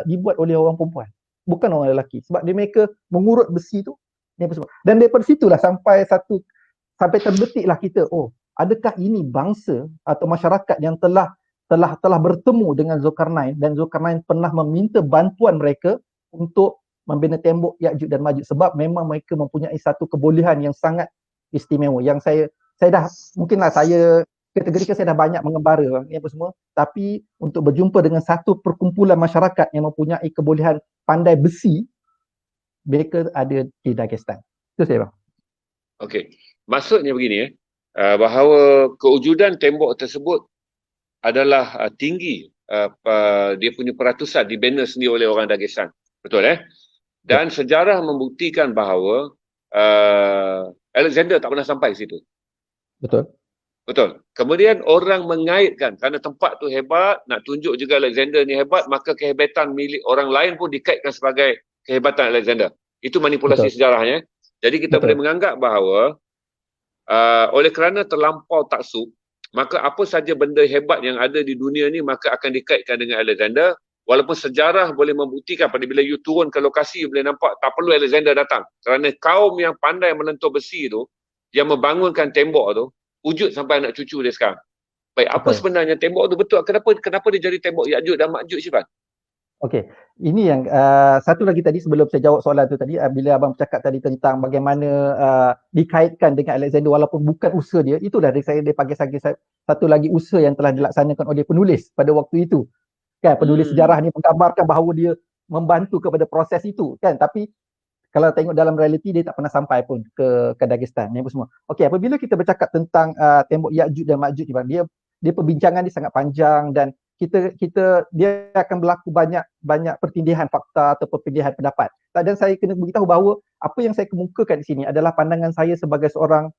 dibuat oleh orang perempuan, bukan orang lelaki, sebab dia mereka mengurut besi tu ni apa semua. Dan daripada situlah sampai terbetiklah kita, oh adakah ini bangsa atau masyarakat yang telah bertemu dengan Zulkarnain, dan Zulkarnain pernah meminta bantuan mereka untuk membina tembok Ya'juj dan Ma'juj, sebab memang mereka mempunyai satu kebolehan yang sangat istimewa yang saya dah mungkinlah saya kategorikan saya dah banyak mengembara ni apa semua, tapi untuk berjumpa dengan satu perkumpulan masyarakat yang mempunyai kebolehan pandai besi, mereka ada di Dagestan. Itu saya bang.
Okey. Maksudnya begini bahawa kewujudan tembok tersebut adalah tinggi, dia punya peratusan dibina sendiri oleh orang Dagestan. Betul Dan sejarah membuktikan bahawa Alexander tak pernah sampai ke situ.
Betul.
Kemudian orang mengaitkan kerana tempat tu hebat, nak tunjuk juga Alexander ni hebat, maka kehebatan milik orang lain pun dikaitkan sebagai kehebatan Alexander. Itu manipulasi sejarahnya. Jadi kita boleh menganggap bahawa oleh kerana terlampau taksub, maka apa saja benda hebat yang ada di dunia ni maka akan dikaitkan dengan Alexander. Walaupun sejarah boleh membuktikan pada bila you turun ke lokasi boleh nampak tak perlu Alexander datang. Kerana kaum yang pandai melentur besi tu, yang membangunkan tembok tu, wujud sampai anak cucu dia sekarang. Baik, apa sebenarnya tembok tu betul? Kenapa dia jadi tembok Ya'juj dan Ma'juj, Syifan?
Okey, ini yang satu lagi tadi sebelum saya jawab soalan tu tadi, bila abang bercakap tadi tentang bagaimana dikaitkan dengan Alexander walaupun bukan usaha dia, itulah dia panggil satu lagi usaha yang telah dilaksanakan oleh penulis pada waktu itu. Kan, penulis sejarah ni menggambarkan bahawa dia membantu kepada proses itu kan, tapi kalau tengok dalam realiti dia tak pernah sampai pun ke Dagestan ni apa semua. Okey, apabila kita bercakap tentang tembok Ya'juj dan Ma'juj ni bang, dia perbincangan dia sangat panjang, dan dia akan berlaku banyak pertindihan fakta atau pertindihan pendapat. Dan saya kena beritahu bahawa apa yang saya kemukakan di sini adalah pandangan saya sebagai seorang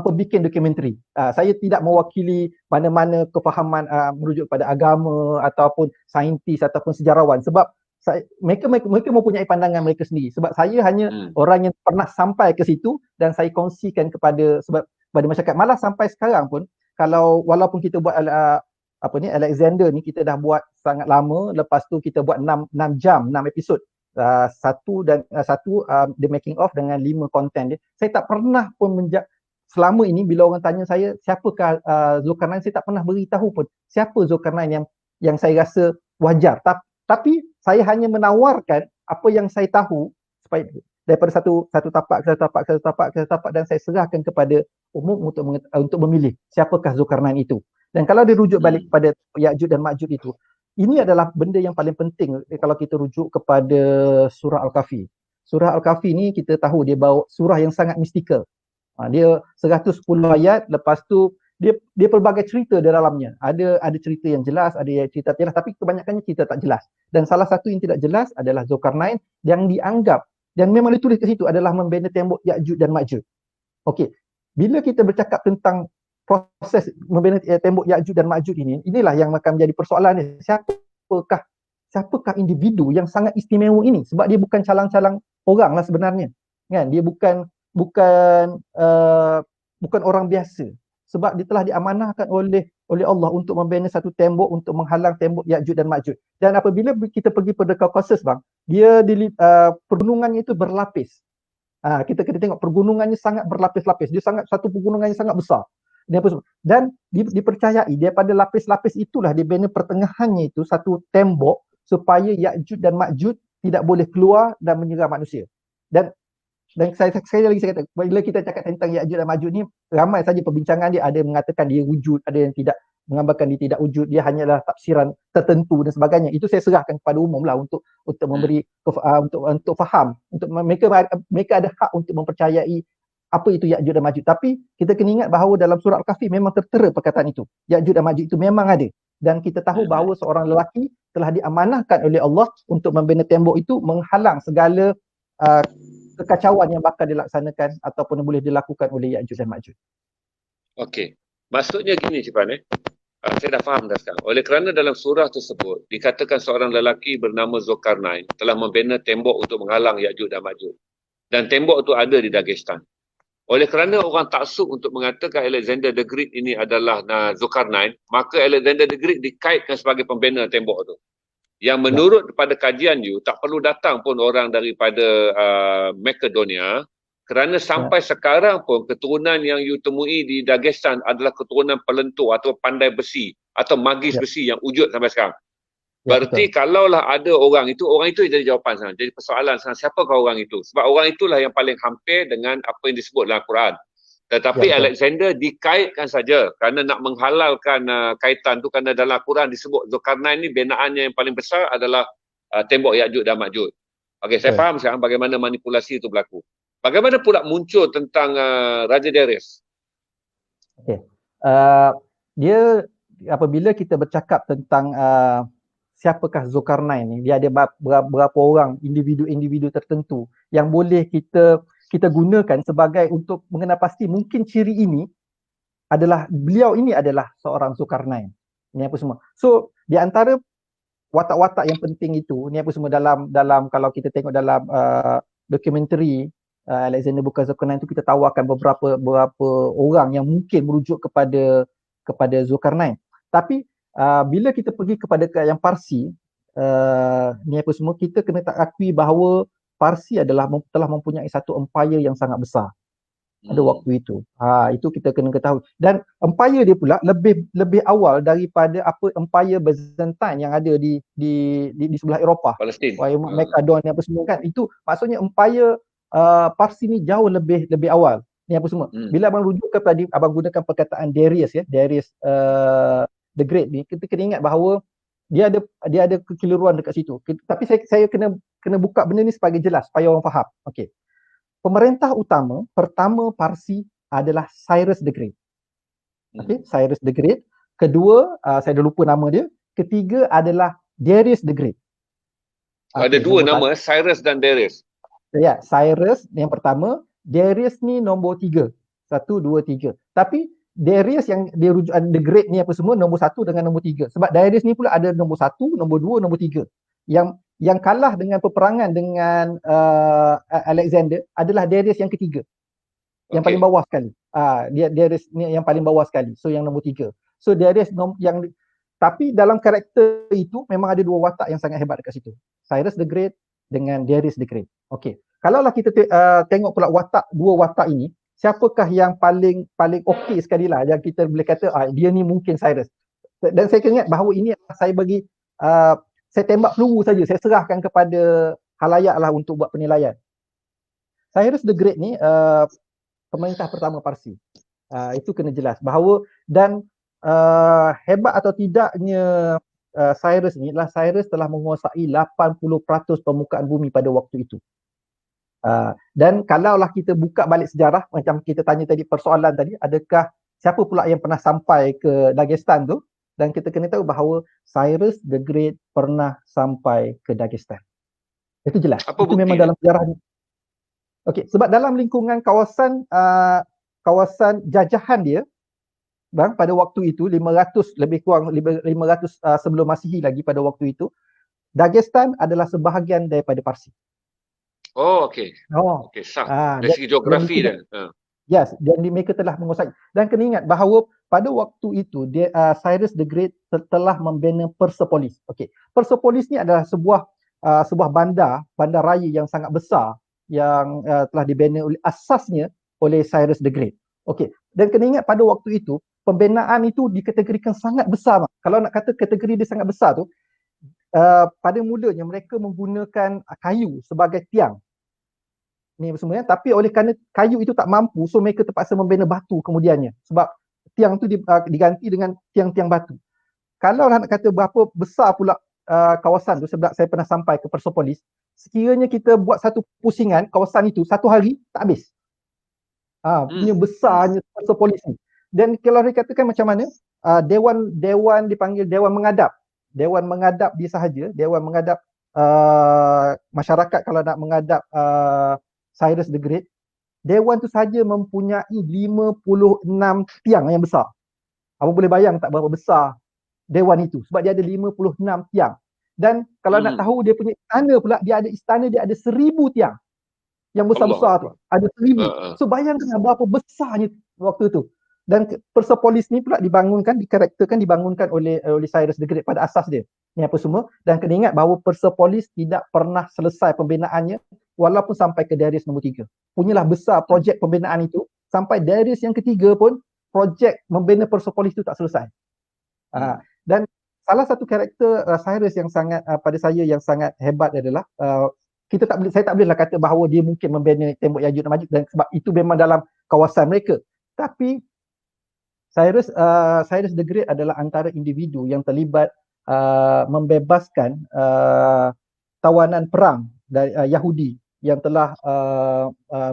pembikin dokumentari. Saya tidak mewakili mana-mana kefahaman merujuk pada agama ataupun saintis ataupun sejarawan, sebab mereka mempunyai pandangan mereka sendiri. Sebab saya hanya orang yang pernah sampai ke situ dan saya kongsikan kepada masyarakat. Malah sampai sekarang pun, walaupun kita buat Alexander ni kita dah buat sangat lama, lepas tu kita buat 6 jam, 6 episod. Satu the making of dengan 5 konten dia. Saya tak pernah pun selama ini bila orang tanya saya siapakah Zulkarnain, saya tak pernah beritahu pun siapa Zulkarnain yang saya rasa wajar. Tapi saya hanya menawarkan apa yang saya tahu supaya daripada satu tapak ke satu tapak, dan saya serahkan kepada umum untuk memilih siapakah Zulkarnain itu. Dan kalau dirujuk balik kepada Ya'juj dan Ma'juj itu, ini adalah benda yang paling penting kalau kita rujuk kepada surah Al-Kahfi. Surah Al-Kahfi ni kita tahu dia bawa surah yang sangat mistikal. Dia 110 ayat, lepas tu dia pelbagai cerita di dalamnya. Ada cerita yang jelas, ada yang cerita tidak jelas, tapi kebanyakannya cerita tak jelas. Dan salah satu yang tidak jelas adalah Zulkarnain yang dianggap dan memang ditulis ke situ adalah membina tembok Ya'juj dan Ma'juj. Okey, bila kita bercakap tentang proses membina tembok Ya'juj dan Ma'juj ini, inilah yang akan menjadi persoalan ni. Siapakah individu yang sangat istimewa ini? Sebab dia bukan calang-calang orang lah sebenarnya. Kan? Dia bukan orang biasa. Sebab dia telah diamanahkan oleh Allah untuk membina satu tembok untuk menghalang tembok Ya'juj dan Ma'juj. Dan apabila kita pergi pada Kaukasus bang, dia pergunungannya itu berlapis. Kita kena tengok pergunungannya sangat berlapis-lapis. Dia satu pergunungannya sangat besar. Dan dipercayai daripada lapis-lapis itulah dia bina pertengahannya itu satu tembok supaya Ya'juj dan Ma'juj tidak boleh keluar dan menyerang manusia. Dan sekali lagi saya kata, bila kita cakap tentang Ya'juj dan Ma'juj ni, ramai saja perbincangan dia, ada yang mengatakan dia wujud, ada yang tidak menggambarkan dia tidak wujud, dia hanyalah tafsiran tertentu dan sebagainya. Itu saya serahkan kepada umum lah untuk memberi untuk faham, untuk mereka ada hak untuk mempercayai apa itu Ya'juj dan Ma'juj. Tapi kita kena ingat bahawa dalam surah Al-Kahfi memang tertera perkataan itu. Ya'juj dan Ma'juj itu memang ada. Dan kita tahu bahawa seorang lelaki telah diamanahkan oleh Allah untuk membina tembok itu menghalang segala kekacauan yang bakal dilaksanakan ataupun boleh dilakukan oleh Ya'juj dan Ma'juj.
Okey. Maksudnya gini Syifan Saya dah faham dah sekarang. Oleh kerana dalam surah tersebut dikatakan seorang lelaki bernama Zulkarnain telah membina tembok untuk menghalang Ya'juj dan Ma'juj. Dan tembok itu ada di Dagestan. Oleh kerana orang taksub untuk mengatakan Alexander the Great ini adalah Zulkarnain, maka Alexander the Great dikaitkan sebagai pembina tembok itu. Yang menurut pada kajian you, tak perlu datang pun orang daripada Makedonia, kerana sampai sekarang pun keturunan yang you temui di Dagestan adalah keturunan pelentur atau pandai besi atau magis besi yang wujud sampai sekarang. Berarti kalaulah ada orang itu jadi jawapan sana. Jadi persoalan sana, siapakah orang itu? Sebab orang itulah yang paling hampir dengan apa yang disebut dalam Quran. Tetapi Alexander dikaitkan saja kerana nak menghalalkan kaitan tu, kerana dalam Quran disebut Zulkarnain ni binaannya yang paling besar adalah tembok Ya'juj dan Ma'juj. Okey, saya faham sekarang bagaimana manipulasi itu berlaku. Bagaimana pula muncul tentang Raja Darius?
Okey. Dia apabila kita bercakap tentang siapakah Zulkarnain ni, dia ada berapa orang individu-individu tertentu yang boleh kita gunakan sebagai untuk mengenal pasti mungkin ciri ini adalah beliau ini adalah seorang Zulkarnain. Ni apa semua. So di antara watak-watak yang penting itu, ni apa semua dalam kalau kita tengok dalam dokumentari Alexander bukan Zulkarnain itu, kita tawarkan beberapa orang yang mungkin merujuk kepada Zulkarnain. Tapi bila kita pergi kepada yang Parsi, ni apa semua, kita kena tak akui bahawa Parsi telah mempunyai satu empire yang sangat besar pada waktu itu. Itu kita kena ketahui. Dan empire dia pula lebih awal daripada apa empire Byzantine yang ada di sebelah Eropah.
Palestin.
Macedon apa semua kan. Itu maksudnya empire Parsi ni jauh lebih awal. Ni apa semua. Bila abang rujuk kepada abang gunakan perkataan Darius Darius the Great ni, kita kena ingat bahawa dia ada kekeliruan dekat situ. Tapi saya kena buka benda ni sebagai jelas supaya orang faham. Okey. Pemerintah utama pertama Parsi adalah Cyrus the Great. Okey, Cyrus the Great. Kedua, saya dah lupa nama dia. Ketiga adalah Darius the Great.
Ada dua nama, Cyrus dan Darius.
Ya, Cyrus yang pertama, Darius ni nombor 3. 1, 2, 3. Tapi Darius yang dia rujukan the Great ni apa semua nombor 1 dengan nombor 3. Sebab Darius ni pula ada nombor 1, nombor 2, nombor 3. Yang kalah dengan peperangan dengan Alexander adalah Darius yang ketiga. Yang paling bawah sekali. Darius ni yang paling bawah sekali. So yang nombor 3. So Darius tapi dalam karakter itu memang ada dua watak yang sangat hebat dekat situ. Cyrus the Great dengan Darius the Great. Okey. Kalaulah kita tengok pula dua watak ini, siapakah yang paling okey sekali lah yang kita boleh kata dia ni mungkin Cyrus. Dan saya ingat bahawa ini saya bagi saya tembak peluru saja, saya serahkan kepada khalayak lah untuk buat penilaian. Cyrus the Great ni pemerintah pertama Parsi. Itu kena jelas bahawa dan hebat atau tidaknya Cyrus ni adalah Cyrus telah menguasai 80% permukaan bumi pada waktu itu. Dan kalaulah kita buka balik sejarah, macam kita tanya tadi persoalan tadi, adakah siapa pula yang pernah sampai ke Dagestan tu, dan kita kena tahu bahawa Cyrus the Great pernah sampai ke Dagestan. Itu jelas.
Apa
itu memang dalam sejarah ni. Okey, sebab dalam lingkungan kawasan jajahan dia, bang, pada waktu itu 500 lebih kurang 500 sebelum Masihi lagi pada waktu itu, Dagestan adalah sebahagian daripada Parsi.
Oh, okey. Okey, sah. Dari segi geografi dia.
Yes, dan mereka telah menguasai. Dan kena ingat bahawa pada waktu itu Cyrus the Great telah membina Persepolis. Okey. Persepolis ni adalah sebuah bandar raya yang sangat besar yang telah dibina asasnya oleh Cyrus the Great. Okey. Dan kena ingat pada waktu itu pembinaan itu dikategorikan sangat besar. Kalau nak kata kategori dia sangat besar tu, pada mulanya mereka menggunakan kayu sebagai tiang. Ni semuanya, tapi oleh kerana kayu itu tak mampu, so mereka terpaksa membina batu kemudiannya. Sebab tiang tu diganti dengan tiang-tiang batu. Kalau nak kata berapa besar pula kawasan tu, sebab saya pernah sampai ke Persepolis, sekiranya kita buat satu pusingan kawasan itu satu hari tak habis. Punya besarnya Persepolis ni. Dan kalau dikatakan macam mana, dewan dipanggil dewan mengadap. Dewan mengadap dia sahaja, dewan mengadap masyarakat kalau nak mengadap Cyrus the Great, dewan tu sahaja mempunyai 56 tiang yang besar. Apa boleh bayang tak berapa besar dewan itu, sebab dia ada 56 tiang. Dan kalau nak tahu dia punya istana pula, dia ada istana, dia ada 1000 tiang yang
Allah
besar-besar tu,
Akbar.
ada 1000.
Uh, uh.
So bayangkan berapa besarnya waktu tu. Dan Persepolis ni pula dibangunkan, dibangunkan oleh Cyrus the Great pada asas dia. Ni apa semua. Dan kena ingat bahawa Persepolis tidak pernah selesai pembinaannya walaupun sampai ke Darius nombor 3. Punyalah besar projek pembinaan itu, sampai Darius yang ketiga pun projek membina Persepolis itu tak selesai. Dan salah satu karakter Cyrus yang sangat pada saya yang sangat hebat adalah saya tak bolehlah kata bahawa dia mungkin membina tembok Yajuj dan Majuj, dan sebab itu memang dalam kawasan mereka. Tapi Cyrus the Great adalah antara individu yang terlibat membebaskan tawanan perang dari Yahudi yang telah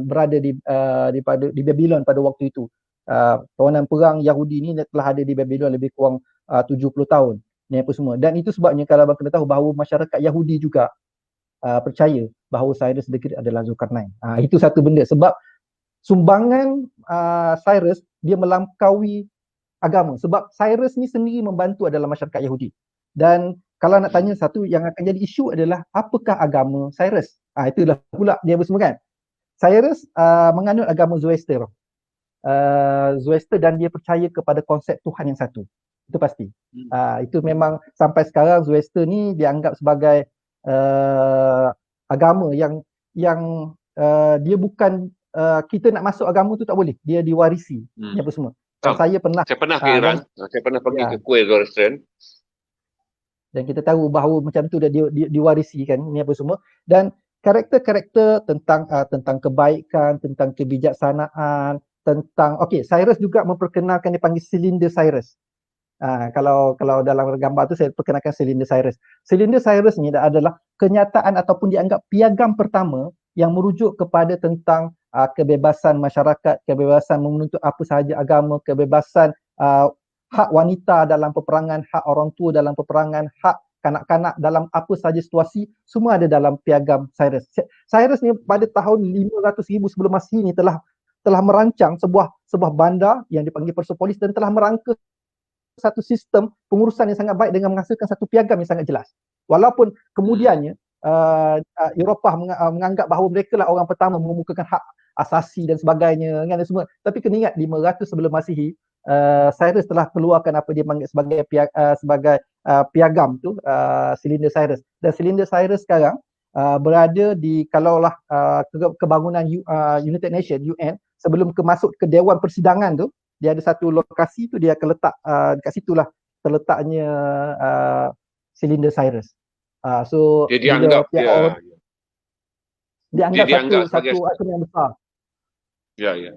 berada di Babylon pada waktu itu. Tawanan perang Yahudi ni telah ada di Babylon lebih kurang 70 tahun. Ni apa semua. Dan itu sebabnya kalau abang kena tahu bahawa masyarakat Yahudi juga percaya bahawa Cyrus the Great adalah Zulkarnain. Itu satu benda, sebab sumbangan Cyrus dia melampaui agama, sebab Cyrus ni sendiri membantu adalah masyarakat Yahudi. Dan kalau nak tanya, satu yang akan jadi isu adalah apakah agama Cyrus. Itulah pula dia semua kan. Cyrus menganut agama Zoroaster. Zoroaster, dan dia percaya kepada konsep Tuhan yang satu. Itu pasti. Itu memang sampai sekarang Zoroaster ni dianggap sebagai agama yang dia bukan kita nak masuk agama tu tak boleh, dia diwarisi. Ni apa semua. Dan saya pernah
ke Iran, saya pernah pergi ke kuil Zoroaster,
dan kita tahu bahawa macam tu dia diwarisi kan, ni apa semua. Dan karakter-karakter tentang kebaikan, tentang kebijaksanaan, tentang Cyrus juga memperkenalkan, dipanggil Cylinder Cyrus. Kalau dalam gambar tu saya perkenalkan Cylinder Cyrus. Cylinder Cyrus ni adalah kenyataan ataupun dianggap piagam pertama yang merujuk kepada tentang kebebasan masyarakat, kebebasan menuntut apa sahaja agama, kebebasan hak wanita dalam peperangan, hak orang tua dalam peperangan, hak kanak-kanak dalam apa sahaja situasi, semua ada dalam piagam Cyrus. Cyrus ni pada tahun 500,000 sebelum Masihi ni telah merancang sebuah bandar yang dipanggil Persepolis, dan telah merangka satu sistem pengurusan yang sangat baik dengan menghasilkan satu piagam yang sangat jelas. Walaupun kemudiannya Eropah menganggap bahawa mereka lah orang pertama mengemukakan hak asasi dan sebagainya kan, semua. Tapi kena ingat 500 sebelum Masihi, Cyrus telah keluarkan apa dia panggil sebagai piagam tu, Cylinder Cyrus. Dan Cylinder Cyrus sekarang berada di, kalaulah kebangunan United Nations, UN, sebelum masuk ke Dewan Persidangan tu, dia ada satu lokasi tu, dia akan letak dekat situlah terletaknya Cylinder Cyrus. So
dia dianggap
satu akun yang besar.
Ya.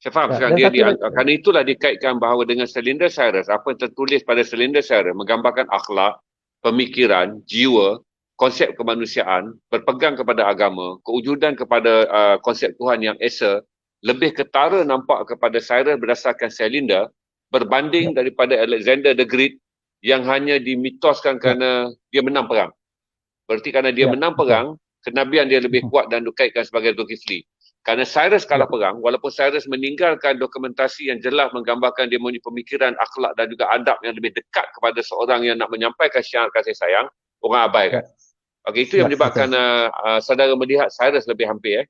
Saya faham sekarang kerana itulah dikaitkan bahawa dengan Cylinder Cyrus, apa yang tertulis pada Cylinder Cyrus menggambarkan akhlak, pemikiran, jiwa, konsep kemanusiaan, berpegang kepada agama, kewujudan kepada konsep Tuhan yang esa, lebih ketara nampak kepada Cyrus berdasarkan Cylinder berbanding daripada Alexander the Great yang hanya dimitoskan kerana dia menang perang. Berarti kerana dia menang perang, kenabian dia lebih kuat dan dikaitkan sebagai Zulkifli. Kerana Cyrus kalah perang, walaupun Cyrus meninggalkan dokumentasi yang jelas menggambarkan dia mempunyai pemikiran, akhlak dan juga adab yang lebih dekat kepada seorang yang nak menyampaikan syiar kasih sayang, orang abaikan. Itu yang menyebabkan saudara melihat Cyrus lebih hampir.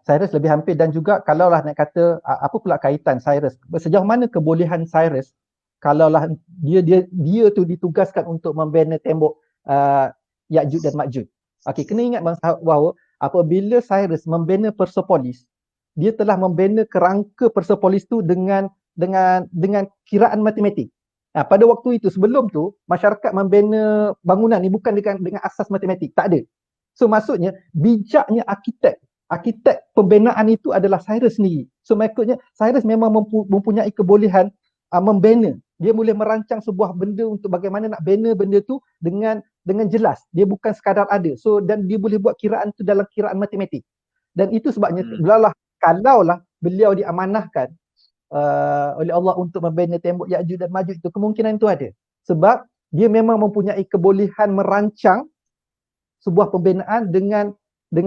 Cyrus lebih hampir, dan juga kalaulah nak kata apa pula kaitan Cyrus, sejauh mana kebolehan Cyrus kalaulah dia tu ditugaskan untuk membina tembok Yajuj dan Majuj. Kena ingat bahawa apabila Cyrus membina Persepolis, dia telah membina kerangka Persepolis tu dengan kiraan matematik. Pada waktu itu, sebelum tu, masyarakat membina bangunan ni bukan dengan asas matematik, tak ada. So maksudnya bijaknya arkitek pembinaan itu adalah Cyrus sendiri. So maksudnya Cyrus memang mempunyai kebolehan membina. Dia boleh merancang sebuah benda untuk bagaimana nak bina benda tu dengan jelas. Dia bukan sekadar ada. So dan dia boleh buat kiraan tu dalam kiraan matematik. Dan itu sebabnya kalaulah beliau diamanahkan oleh Allah untuk membina tembok Yajuj dan Majuj itu, kemungkinan itu ada. Sebab dia memang mempunyai kebolehan merancang sebuah pembinaan dengan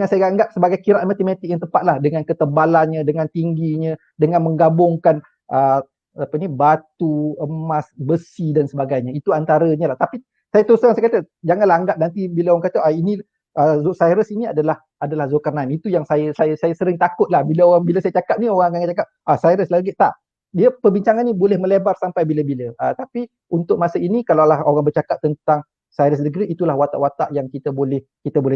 saya anggap sebagai kiraan matematik yang tepatlah, dengan ketebalannya, dengan tingginya, dengan menggabungkan apa ni, batu, emas, besi dan sebagainya. Itu antaranya lah. Tapi saya terus terang saya kata janganlah anggap nanti bila orang kata ini Cyrus ini adalah Zulkarnain. Itu yang saya sering takut lah bila saya cakap ni, orang akan cakap Cyrus lagi. Tak. Dia perbincangan ni boleh melebar sampai bila-bila. Tapi untuk masa ini kalaulah orang bercakap tentang Cyrus the Great, itulah watak-watak yang kita boleh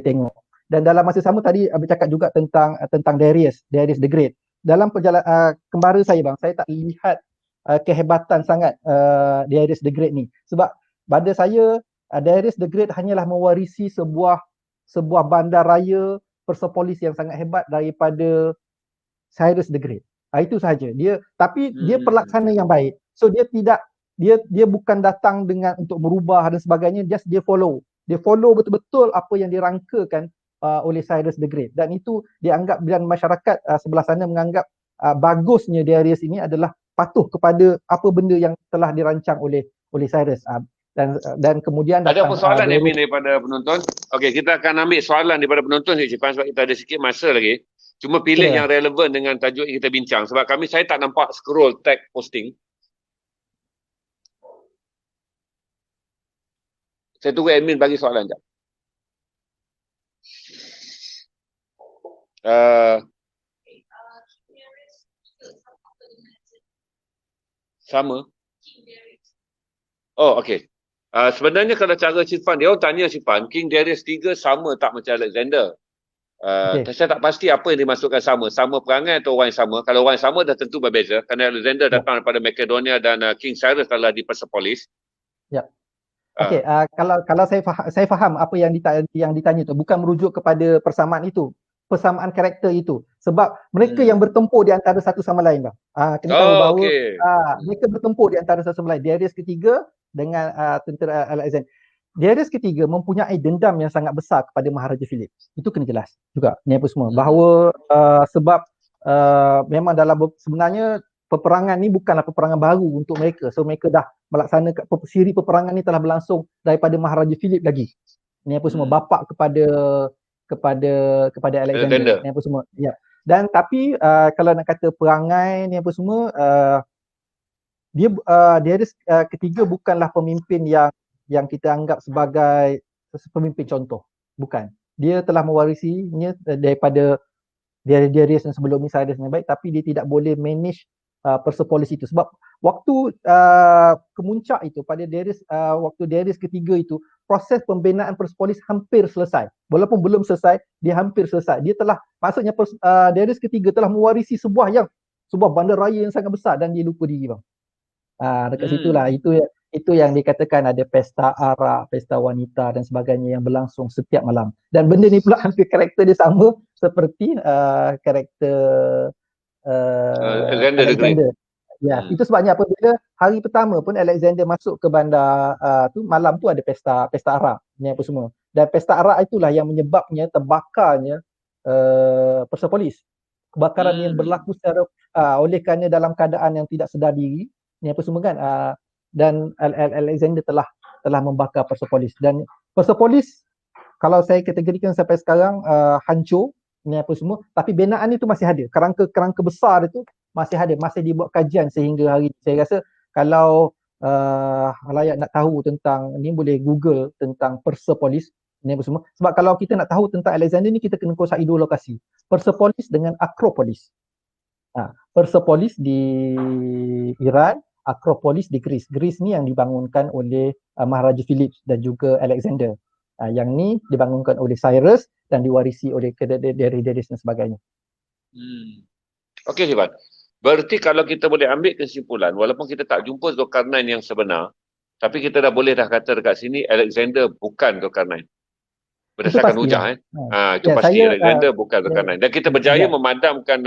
tengok. Dan dalam masa sama tadi bercakap juga tentang Darius the Great. Dalam perjalanan kembara saya bang, saya tak lihat kehebatan sangat Darius the Great ni. Sebab pada saya Darius the Great hanyalah mewarisi sebuah bandar raya Persepolis yang sangat hebat daripada Cyrus the Great. Itu sahaja. Dia pelaksana yang baik. So dia bukan datang dengan untuk berubah dan sebagainya, just dia follow. Dia follow betul-betul apa yang dirangkakan oleh Cyrus the Great. Dan itu dianggap, dan masyarakat sebelah sana menganggap bagusnya Darius ini adalah patuh kepada apa benda yang telah dirancang oleh Cyrus. Dan kemudian
ada apa soalan Emin daripada penonton? Okey, kita akan ambil soalan daripada penonton sebab kita ada sikit masa lagi. Cuma pilih yang relevan dengan tajuk yang kita bincang. Sebab saya tak nampak scroll tag posting. Saya tunggu admin bagi soalan sekejap. Sama. Oh, okey. Sebenarnya kalau cara Syifan, dia orang tanya Syifan, King Darius III sama tak macam Alexander? Saya tak pasti apa yang dimasukkan sama perangai atau orang yang sama. Kalau orang yang sama dah tentu berbeza, kerana Alexander datang daripada Makedonia dan King Cyrus adalah di Persepolis.
Ya. Okey, kalau saya faham apa yang ditanya tu, bukan merujuk kepada persamaan itu, persamaan karakter itu, sebab mereka yang bertempur di antara satu sama lain bang. Kena tahu bahawa mereka bertempur di antara satu sama lain. Darius III dengan tentera Alexander. Darius III mempunyai dendam yang sangat besar kepada Maharaja Philip. Itu kena jelas juga ni apa semua, bahawa sebab memang sebenarnya peperangan ni bukanlah peperangan baru untuk mereka. So mereka dah melaksanakan siri peperangan ni telah berlangsung daripada Maharaja Philip lagi. Ni apa semua, bapa kepada Alexander. Ni apa semua. Ya. Dan tapi kalau nak kata perangai ni apa semua, Darius ketiga bukanlah pemimpin yang kita anggap sebagai pemimpin contoh. Bukan. Dia telah mewarisinya daripada Darius yang sebelum ni, Cyrus yang baik, tapi dia tidak boleh manage Persepolis itu. Sebab waktu kemuncak itu pada waktu Darius ketiga itu, proses pembinaan Persepolis hampir selesai. Walaupun belum selesai, dia hampir selesai. Dia telah, maksudnya Darius ketiga telah mewarisi sebuah bandar raya yang sangat besar dan dia lupa diri bang. Dekat situlah itu yang dikatakan ada pesta arak, pesta wanita dan sebagainya yang berlangsung setiap malam. Dan benda ni pula hampir karakter dia sama seperti karakter Alexander. Ya, itu sebabnya apabila hari pertama pun Alexander masuk ke bandar malam tu ada pesta arak ni apa semua. Dan pesta arak itulah yang menyebabnya terbakarnya Persepolis. Kebakaran yang berlaku secara oleh kerana dalam keadaan yang tidak sedar diri ni apa semua kan, dan Alexander telah membakar Persepolis. Dan Persepolis kalau saya kategorikan sampai sekarang hancur ni apa semua, tapi binaan itu masih ada. Kerangka besar itu masih ada, masih dibuat kajian sehingga hari ini. Saya rasa kalau halayak nak tahu tentang ni, boleh Google tentang Persepolis ni apa semua. Sebab kalau kita nak tahu tentang Alexander ni, kita kena kuasai dua lokasi, Persepolis dengan Akropolis. Persepolis di Iran, Akropolis di Greece. Greece ni yang dibangunkan oleh Maharaja Philip dan juga Alexander. Yang ni dibangunkan oleh Cyrus dan diwarisi oleh Darius dan sebagainya.
Okey Syifan. Berarti kalau kita boleh ambil kesimpulan, walaupun kita tak jumpa Zulkarnain yang sebenar, tapi kita dah boleh kata dekat sini Alexander bukan Zulkarnain. Berdasarkan hujah itu pasti Alexander bukan Zulkarnain. Dan kita berjaya memadamkan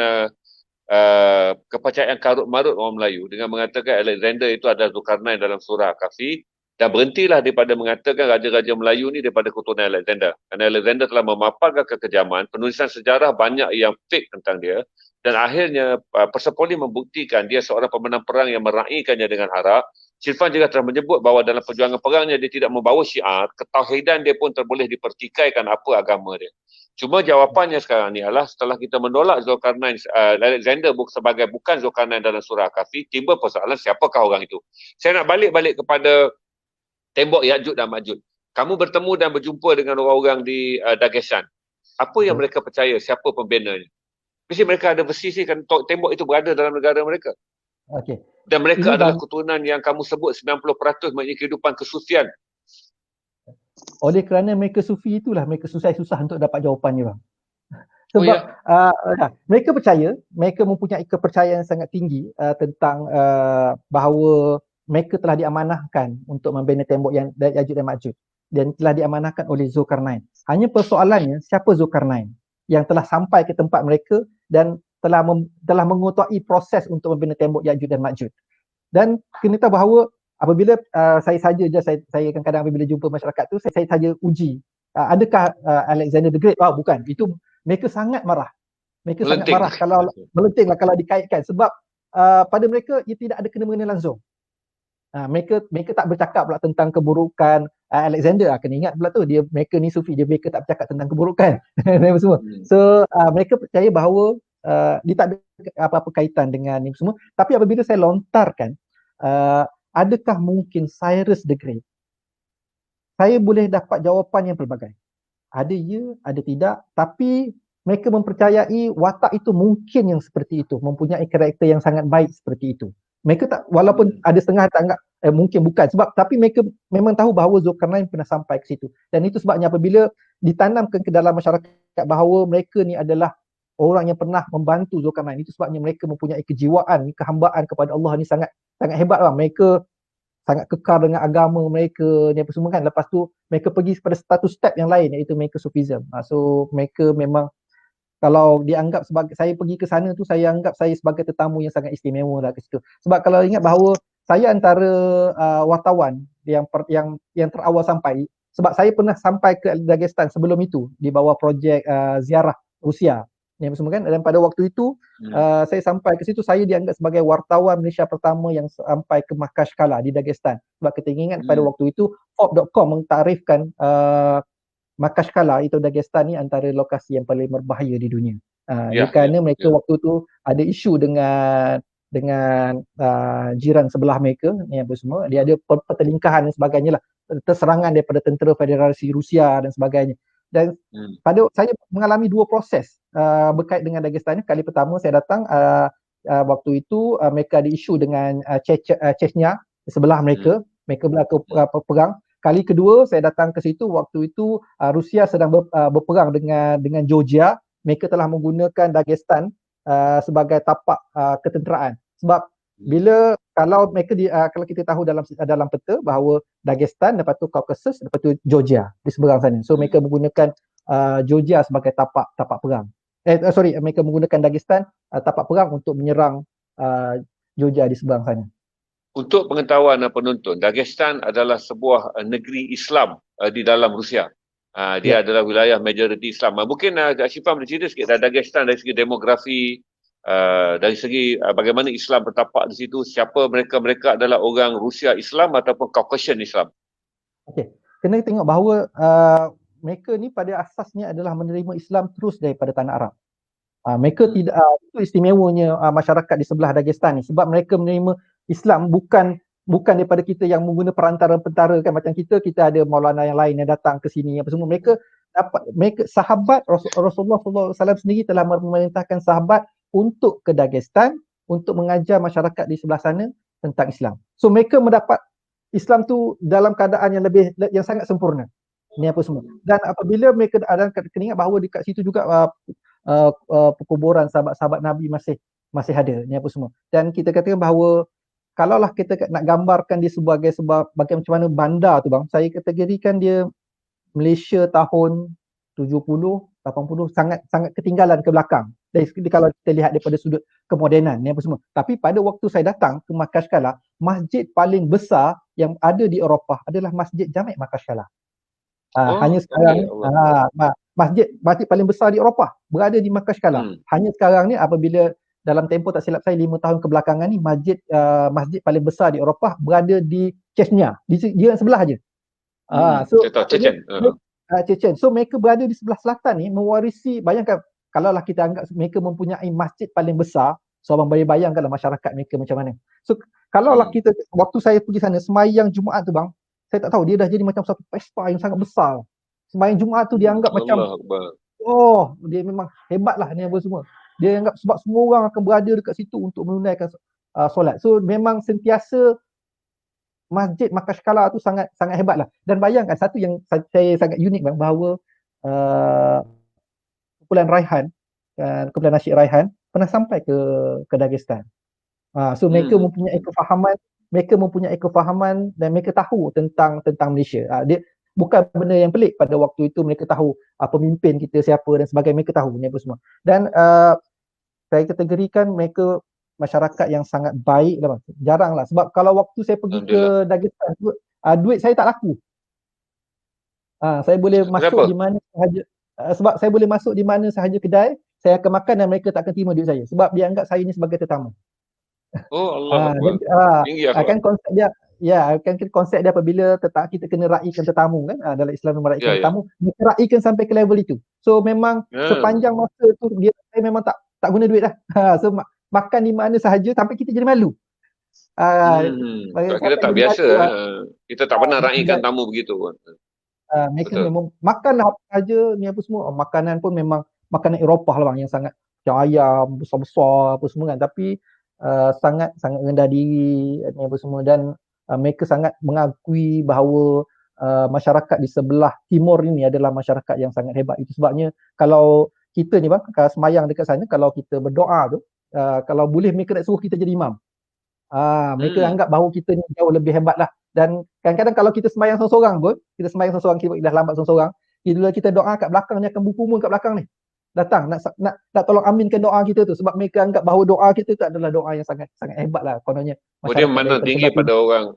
kepercayaan karut-marut orang Melayu dengan mengatakan Alexander itu adalah Zulkarnain dalam surah Kahfi, dan berhentilah daripada mengatakan raja-raja Melayu ni daripada keturunan Alexander. Kerana Alexander telah memaparkan kekejaman, penulisan sejarah banyak yang fake tentang dia, dan akhirnya Persepolis membuktikan dia seorang pemenang perang yang meraihkannya dengan harap, Shirvan juga telah menyebut bahawa dalam perjuangan perangnya dia tidak membawa syiar, ketauhidan dia pun terboleh dipertikaikan apa agama dia. Cuma jawapannya sekarang ni adalah setelah kita menolak Zulkarnain, Alexander bukan Zulkarnain dalam surah Kahfi, timbul persoalan siapakah orang itu. Saya nak balik kepada tembok Ya'juj dan Ma'juj. Kamu bertemu dan berjumpa dengan orang-orang di Dagestan. Apa yang mereka percaya? Siapa pembinanya? Mesti mereka ada versi kan tembok itu berada dalam negara mereka.
Okey.
Dan mereka adalah keturunan yang kamu sebut 90% maknanya kehidupan kesufian.
Oleh kerana mereka sufi itulah mereka susah untuk dapat jawapannya bang. Sebab mereka percaya, mereka mempunyai kepercayaan yang sangat tinggi tentang bahawa mereka telah diamanahkan untuk membina tembok yang Ya'juj dan Ma'juj dan telah diamanahkan oleh Zulkarnain. Hanya persoalannya siapa Zulkarnain yang telah sampai ke tempat mereka dan telah menguasai proses untuk membina tembok Ya'juj dan Ma'juj. Dan kena tahu bahawa apabila saya kadang-kadang apabila jumpa masyarakat tu saya saja uji adakah Alexander the Great? Bukan. Itu mereka sangat marah. Mereka sangat marah kalau melentinglah kalau dikaitkan sebab pada mereka ia tidak ada kena-mengena langsung. Mereka tak bercakap pula tentang keburukan Alexander. Kena ingat pula tu mereka ni sufi, mereka tak bercakap tentang keburukan semua. So mereka percaya bahawa dia tak ada apa-apa kaitan dengan ni semua. Tapi apabila saya lontarkan adakah mungkin Cyrus the Great, saya boleh dapat jawapan yang pelbagai. Ada ya, ada tidak, tapi mereka mempercayai watak itu mungkin yang seperti itu, mempunyai karakter yang sangat baik seperti itu. Mereka tak, walaupun ada setengah tak anggap mungkin bukan sebab, tapi mereka memang tahu bahawa Zulkarnain pernah sampai ke situ. Dan itu sebabnya apabila ditanamkan ke dalam masyarakat bahawa mereka ni adalah orang yang pernah membantu Zulkarnain, itu sebabnya mereka mempunyai kejiwaan, kehambaan kepada Allah ni sangat hebat bang. Mereka sangat kekal dengan agama mereka ni apa semua kan. Lepas tu mereka pergi pada satu step yang lain iaitu mereka Sufism. So mereka memang, kalau dianggap sebagai saya pergi ke sana tu, saya anggap saya sebagai tetamu yang sangat istimewa lah ke situ. Sebab kalau ingat bahawa saya antara wartawan yang terawal sampai, sebab saya pernah sampai ke Dagestan sebelum itu di bawah projek ziarah Rusia ni apa semua kan. Dan pada waktu itu saya sampai ke situ, saya dianggap sebagai wartawan Malaysia pertama yang sampai ke Makashkala di Dagestan. Sebab kita ingat pada waktu itu Forbes.com mengtarifkan Makashkala itu Dagestan ni antara lokasi yang paling berbahaya di dunia. Kerana mereka waktu tu ada isu dengan jiran sebelah mereka ni apa semua. Dia ada pertelingkahan dan sebagainya lah. Terserangan daripada tentera Federasi Rusia dan sebagainya. Dan saya mengalami dua proses berkait dengan Dagestan ni. Kali pertama saya datang waktu itu mereka ada isu dengan Chechnya sebelah mereka. Mereka berlaku perang. Kali kedua saya datang ke situ, waktu itu Rusia sedang berperang dengan Georgia. Mereka telah menggunakan Dagestan sebagai tapak ketenteraan. Sebab bila kalau kita tahu dalam peta bahawa Dagestan, lepas tu Caucasus, lepas tu Georgia di seberang sana. So mereka menggunakan Georgia sebagai tapak perang. Mereka menggunakan Dagestan tapak perang untuk menyerang Georgia di seberang sana.
Untuk pengetahuan penonton, Dagestan adalah sebuah negeri Islam di dalam Rusia. Dia adalah wilayah majoriti Islam. Mungkin Syifan boleh cerita sikit Dagestan dari segi demografi, dari segi bagaimana Islam bertapak di situ, siapa mereka adalah orang Rusia Islam ataupun Caucasian Islam.
Okey, kena tengok bahawa mereka ni pada asasnya adalah menerima Islam terus daripada tanah Arab. Mereka tidak, itu istimewanya masyarakat di sebelah Dagestan ni, sebab mereka menerima Islam bukan daripada kita yang menggunakan perantara kan, macam kita ada Maulana yang lain yang datang ke sini apa semua. Mereka sahabat Rasulullah SAW sendiri telah memerintahkan sahabat untuk ke Dagestan untuk mengajar masyarakat di sebelah sana tentang Islam. So mereka mendapat Islam tu dalam keadaan yang sangat sempurna. Ni apa semua. Dan apabila mereka ada, kena ingat bahawa dekat situ juga perkuburan sahabat-sahabat Nabi masih ada, ni apa semua. Dan kita katakan bahawa kalaulah kita nak gambarkan dia sebagai macam mana bandar tu bang, saya kategorikan dia Malaysia tahun 70, 80 sangat ketinggalan ke belakang. Kalau kita lihat daripada sudut kemodenan ni apa semua. Tapi pada waktu saya datang ke Makashkala, masjid paling besar yang ada di Eropah adalah Masjid Jami' Makashkala. Hanya sekarang masjid paling besar di Eropah berada di Makashkala. Hanya sekarang ni apabila dalam tempoh tak silap saya 5 tahun kebelakangan ni masjid paling besar di Eropah berada di Chechnya, dia sebelah aje. So
Saya tahu Chechen.
Chechen. So mereka berada di sebelah selatan ni mewarisi, bayangkan kalaulah kita anggap mereka mempunyai masjid paling besar, seorang boleh bayangkanlah masyarakat mereka macam mana. So kalaulah kita, waktu saya pergi sana semayang Jumaat tu bang, saya tak tahu dia dah jadi macam satu pesta yang sangat besar. Semayang Jumaat tu dia anggap macam dia memang hebat lah ni apa semua. Dia anggap sebab semua orang akan berada dekat situ untuk menunaikan solat. So memang sentiasa Masjid Makashkala tu sangat sangat hebat lah. Dan bayangkan satu yang saya sangat unik bang, bahawa kumpulan Raihan, kumpulan nasyid Raihan pernah sampai ke Dagestan. So mereka mempunyai kefahaman dan mereka tahu tentang Malaysia. Dia bukan benda yang pelik, pada waktu itu mereka tahu pemimpin kita siapa dan sebagainya, mereka tahu ni apa semua. Dan saya kategorikan mereka masyarakat yang sangat baik lah bang. Jarang lah, sebab kalau waktu saya pergi ke Dagestan tu, duit saya tak laku. Saya boleh masuk di mana sahaja, sebab saya boleh masuk di mana sahaja kedai, saya akan makan dan mereka tak akan terima duit saya sebab dia anggap saya ni sebagai tetamu.
Allah
kan konsep dia, konsep dia apabila kita kena raikan tetamu kan, dalam Islam meraikan tetamu, kita raikan sampai ke level itu. So memang sepanjang masa tu saya memang tak guna duit dah. So makan di mana sahaja sampai kita jadi malu.
Kita tak biasa. Kita tak pernah raikan tamu begitu.
Mereka memang makan apa saja ni apa semua. Makanan pun memang makanan Eropah lah bang, yang sangat macam ayam besar-besar apa semua kan, tapi sangat rendah diri ni apa semua. Dan mereka sangat mengakui bahawa masyarakat di sebelah timur ini adalah masyarakat yang sangat hebat. Itu sebabnya kalau kita ni bang, semayang dekat sana, kalau kita berdoa tu, kalau boleh mereka nak suruh kita jadi imam. Mereka anggap bahawa kita ni jauh lebih hebat lah. Dan kadang-kadang kalau kita semayang seorang-seorang pun, kita dah lambat seorang-seorang, bila kita doa kat belakang ni akan berkumul kat belakang ni, datang nak tolong aminkan doa kita tu, sebab mereka anggap bahawa doa kita tu adalah doa yang sangat sangat hebat lah kononnya.
Dia mana tinggi pada orang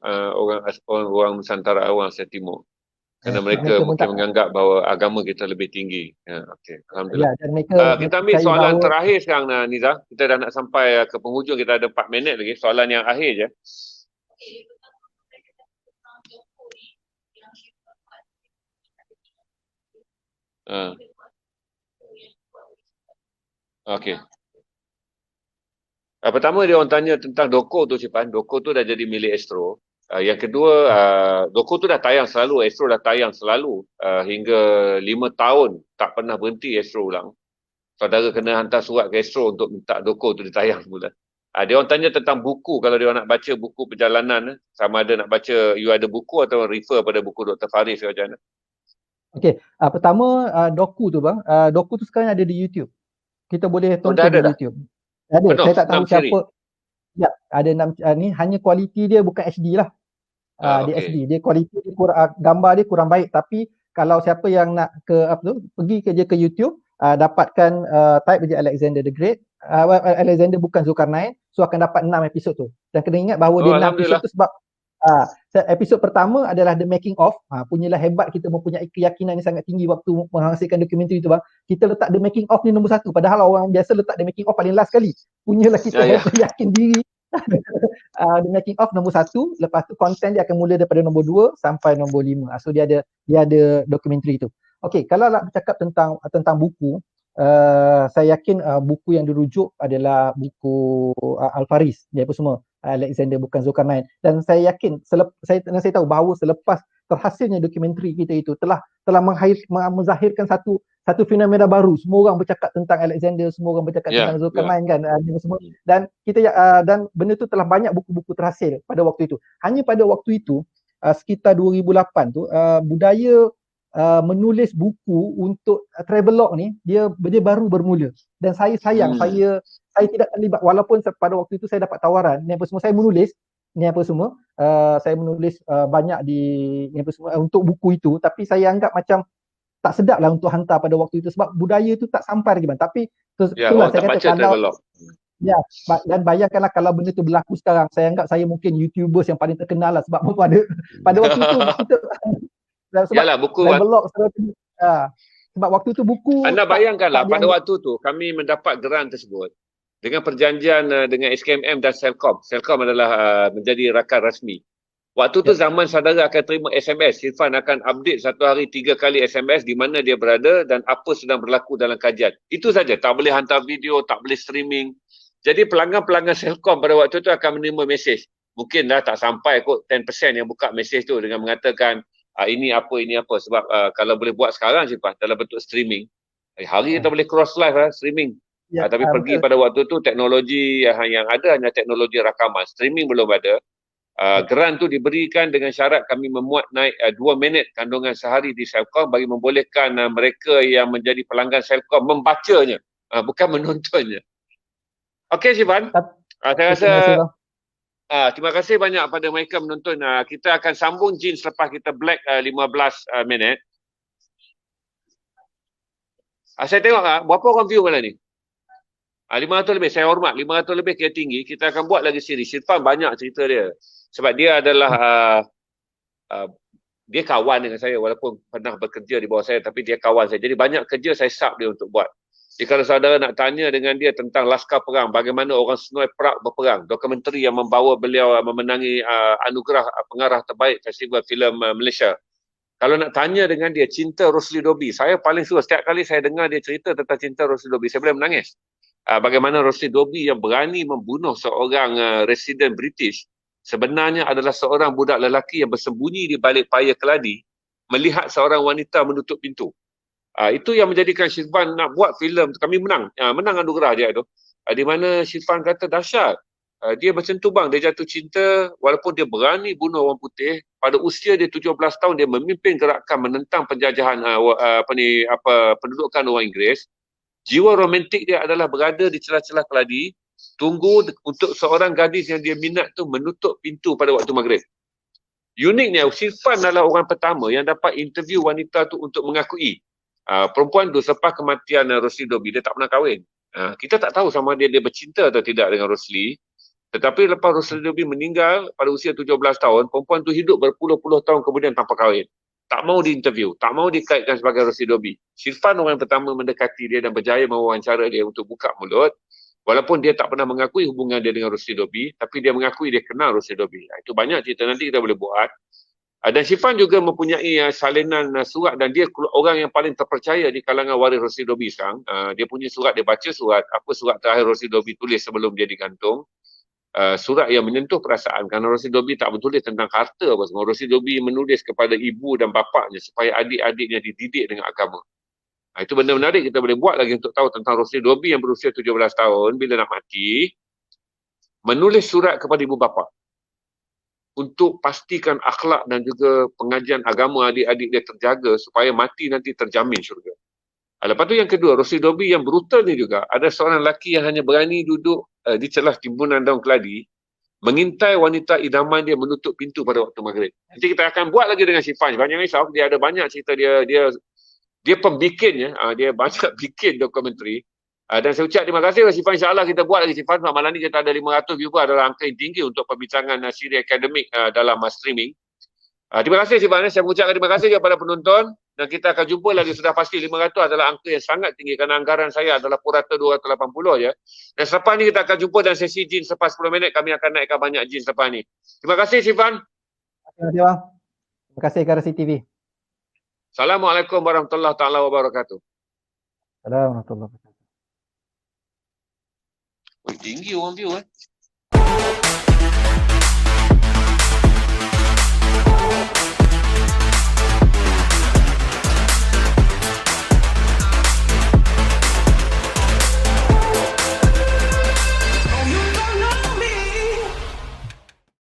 Nusantara, orang Asia Timur. Kerana mereka mungkin menganggap bahawa agama kita lebih tinggi. Alhamdulillah. Dan kita ambil soalan terakhir sekarang, Niza. Kita dah nak sampai ke penghujung, kita ada 4 minit lagi. Soalan yang akhir je. Okey. Pertama dia orang tanya tentang Doko tu, Cipan. Doko tu dah jadi milik Astro. Yang kedua, Doko tu dah tayang selalu, Astro dah tayang selalu hingga 5 tahun tak pernah berhenti Astro ulang. Saudara kena hantar surat ke Astro untuk minta Doko tu ditayang pula. Dia orang tanya tentang buku, kalau dia orang nak baca buku perjalanan, sama ada nak baca, you ada buku atau refer pada buku Dr. Faris ke macam mana?
Okey, pertama Doku tu bang, Doku tu sekarang ada di YouTube. Kita boleh tonton di YouTube. Ada, saya tak tahu siapa. Ya, ada 6 ni, hanya kualiti dia bukan HD lah. Dia HD, dia kualiti dia gambar dia kurang baik, tapi kalau siapa yang nak pergi ke YouTube, dapatkan type je Alexander the Great, Alexander bukan Zulkarnain, so akan dapat 6 episod tu. Dan kena ingat bahawa dia 6 episod tu sebab episod pertama adalah the making of. Punyalah hebat kita mempunyai keyakinan yang sangat tinggi waktu menghasilkan dokumentari itu bang. Kita letak the making of ni nombor 1, padahal orang biasa letak the making of paling last sekali. Punyalah kita yakin diri. The making of nombor 1, lepas tu content dia akan mula daripada nombor 2 sampai nombor 5. So dia ada dokumentari itu. Okey, kalau nak bercakap tentang buku, saya yakin buku yang dirujuk adalah buku Al-Faris, dia apa semua, Alexander bukan Zulkarnain. Dan saya yakin, saya tahu bahawa selepas terhasilnya dokumentari kita itu telah menzahirkan satu fenomena baru. Semua orang bercakap tentang Alexander, semua orang bercakap tentang Zulkarnain kan, semua. Dan dan benda itu telah banyak buku-buku terhasil pada waktu itu. Hanya pada waktu itu, sekitar 2008 tu, budaya menulis buku untuk travelog ni dia baru bermula. Dan saya sayang, saya tidak terlibat, walaupun pada waktu itu saya dapat tawaran ni apa semua, saya menulis ni apa semua, saya menulis banyak di ni apa semua untuk buku itu, tapi saya anggap macam tak sedap lah untuk hantar pada waktu itu sebab budaya itu tak sampai lagi bang. Tapi itulah saya kata, kalau dan bayangkanlah kalau benda tu berlaku sekarang, saya anggap saya mungkin YouTubers yang paling terkenal lah, sebab pada waktu itu kita
sebab buku
sebab waktu tu buku,
anda bayangkanlah pada waktu tu kami mendapat geran tersebut dengan perjanjian dengan SKMM dan Celcom. Celcom adalah menjadi rakan rasmi. Waktu tu zaman saudara akan terima SMS. Irfan akan update satu hari 3 kali SMS di mana dia berada dan apa sedang berlaku dalam kajian. Itu saja. Tak boleh hantar video, tak boleh streaming. Jadi pelanggan-pelanggan Celcom pada waktu tu akan menerima mesej. Mungkin dah tak sampai kot 10% yang buka mesej tu dengan mengatakan ini apa. Sebab kalau boleh buat sekarang Irfan dalam bentuk streaming. Hari kita boleh cross live streaming. Tapi pergi pada waktu tu teknologi yang ada hanya teknologi rakaman. Streaming belum ada. Geran tu diberikan dengan syarat kami memuat naik 2 minit kandungan sehari di Celcom bagi membolehkan mereka yang menjadi pelanggan Celcom membacanya, bukan menontonnya. Okey Syifan, saya rasa terima kasih banyak pada mereka menonton. Kita akan sambung Jin selepas kita break 15 minit. Saya tengok berapa orang view malam ni? 500 lebih, saya hormat. 500 lebih kira tinggi. Kita akan buat lagi siri. Syifan banyak cerita dia. Sebab dia adalah dia kawan dengan saya walaupun pernah bekerja di bawah saya, tapi dia kawan saya. Jadi banyak kerja saya sub dia untuk buat. Jadi kalau saudara nak tanya dengan dia tentang laskar perang, bagaimana orang Senoi Perak berperang, dokumentari yang membawa beliau memenangi anugerah pengarah terbaik Festival Filem Malaysia. Kalau nak tanya dengan dia Cinta Rosli Dobi, saya paling suka setiap kali saya dengar dia cerita tentang Cinta Rosli Dobi, saya boleh menangis. Bagaimana Rosli Dobi yang berani membunuh seorang residen British sebenarnya adalah seorang budak lelaki yang bersembunyi di balik paya keladi melihat seorang wanita menutup pintu. Itu yang menjadikan Syifan nak buat filem. Kami menang anugerah dia tu. Di mana Syifan kata dahsyat. Dia macam tu bang, dia jatuh cinta walaupun dia berani bunuh orang putih. Pada usia dia 17 tahun dia memimpin gerakan menentang penjajahan pendudukan orang Inggeris. Jiwa romantik dia adalah berada di celah-celah keladi, tunggu untuk seorang gadis yang dia minat tu menutup pintu pada waktu maghrib. Uniknya, Syifan adalah orang pertama yang dapat interview wanita tu untuk mengakui perempuan tu selepas kematian Rosli Dobi, dia tak pernah kahwin. Kita tak tahu sama dia bercinta atau tidak dengan Rosli. Tetapi lepas Rosli Dobi meninggal pada usia 17 tahun, perempuan tu hidup berpuluh-puluh tahun kemudian tanpa kahwin. Tak mau diinterview, tak mau dikaitkan sebagai Rosli Dobi. Syifan orang pertama mendekati dia dan berjaya mewawancara dia untuk buka mulut. Walaupun dia tak pernah mengakui hubungan dia dengan Rosli Dobi, tapi dia mengakui dia kenal Rosli Dobi. Itu banyak cerita nanti kita boleh buat. Dan Syifan juga mempunyai salinan surat dan dia orang yang paling terpercaya di kalangan waris Rosli Dobi sekarang. Dia punya surat, dia baca surat, apa surat terakhir Rosli Dobi tulis sebelum dia digantung. Surat yang menyentuh perasaan kerana Rosli Dobi tak menulis tentang harta apa semua. Rosli Dobi menulis kepada ibu dan bapaknya supaya adik-adiknya dididik dengan agama. Itu benda menarik kita boleh buat lagi untuk tahu tentang Rosli Dobi yang berusia 17 tahun bila nak mati, menulis surat kepada ibu bapa untuk pastikan akhlak dan juga pengajian agama adik-adik dia terjaga supaya mati nanti terjamin syurga. Lepas tu yang kedua, Rosli Dobi yang brutal ni juga, ada seorang lelaki yang hanya berani duduk di celah timbunan daun keladi, mengintai wanita idaman dia menutup pintu pada waktu maghrib. Nanti kita akan buat lagi dengan Syifan. Banyak risau, dia ada banyak cerita dia pembikinnya, dia banyak bikin dokumentari. Dan saya ucap terima kasih kepada Syifan. InsyaAllah kita buat lagi Syifan. Malam ni kita ada 500 viewer, adalah angka yang tinggi untuk perbincangan siri akademik dalam streaming. Terima kasih Syifan. Saya mengucapkan terima kasih kepada penonton. Dan kita akan jumpa lagi, sudah pasti 500 adalah angka yang sangat tinggi kerana anggaran saya adalah purata 280 je. Dan selepas ni kita akan jumpa dalam sesi jin selepas 10 minit. Kami akan naikkan banyak jin selepas ni. Terima kasih Syifan.
Terima kasih bang. Terima kasih Garasi TV.
Assalamualaikum warahmatullahi taala wabarakatuh.
Assalamualaikum warahmatullahi wabarakatuh.
Tinggi orang view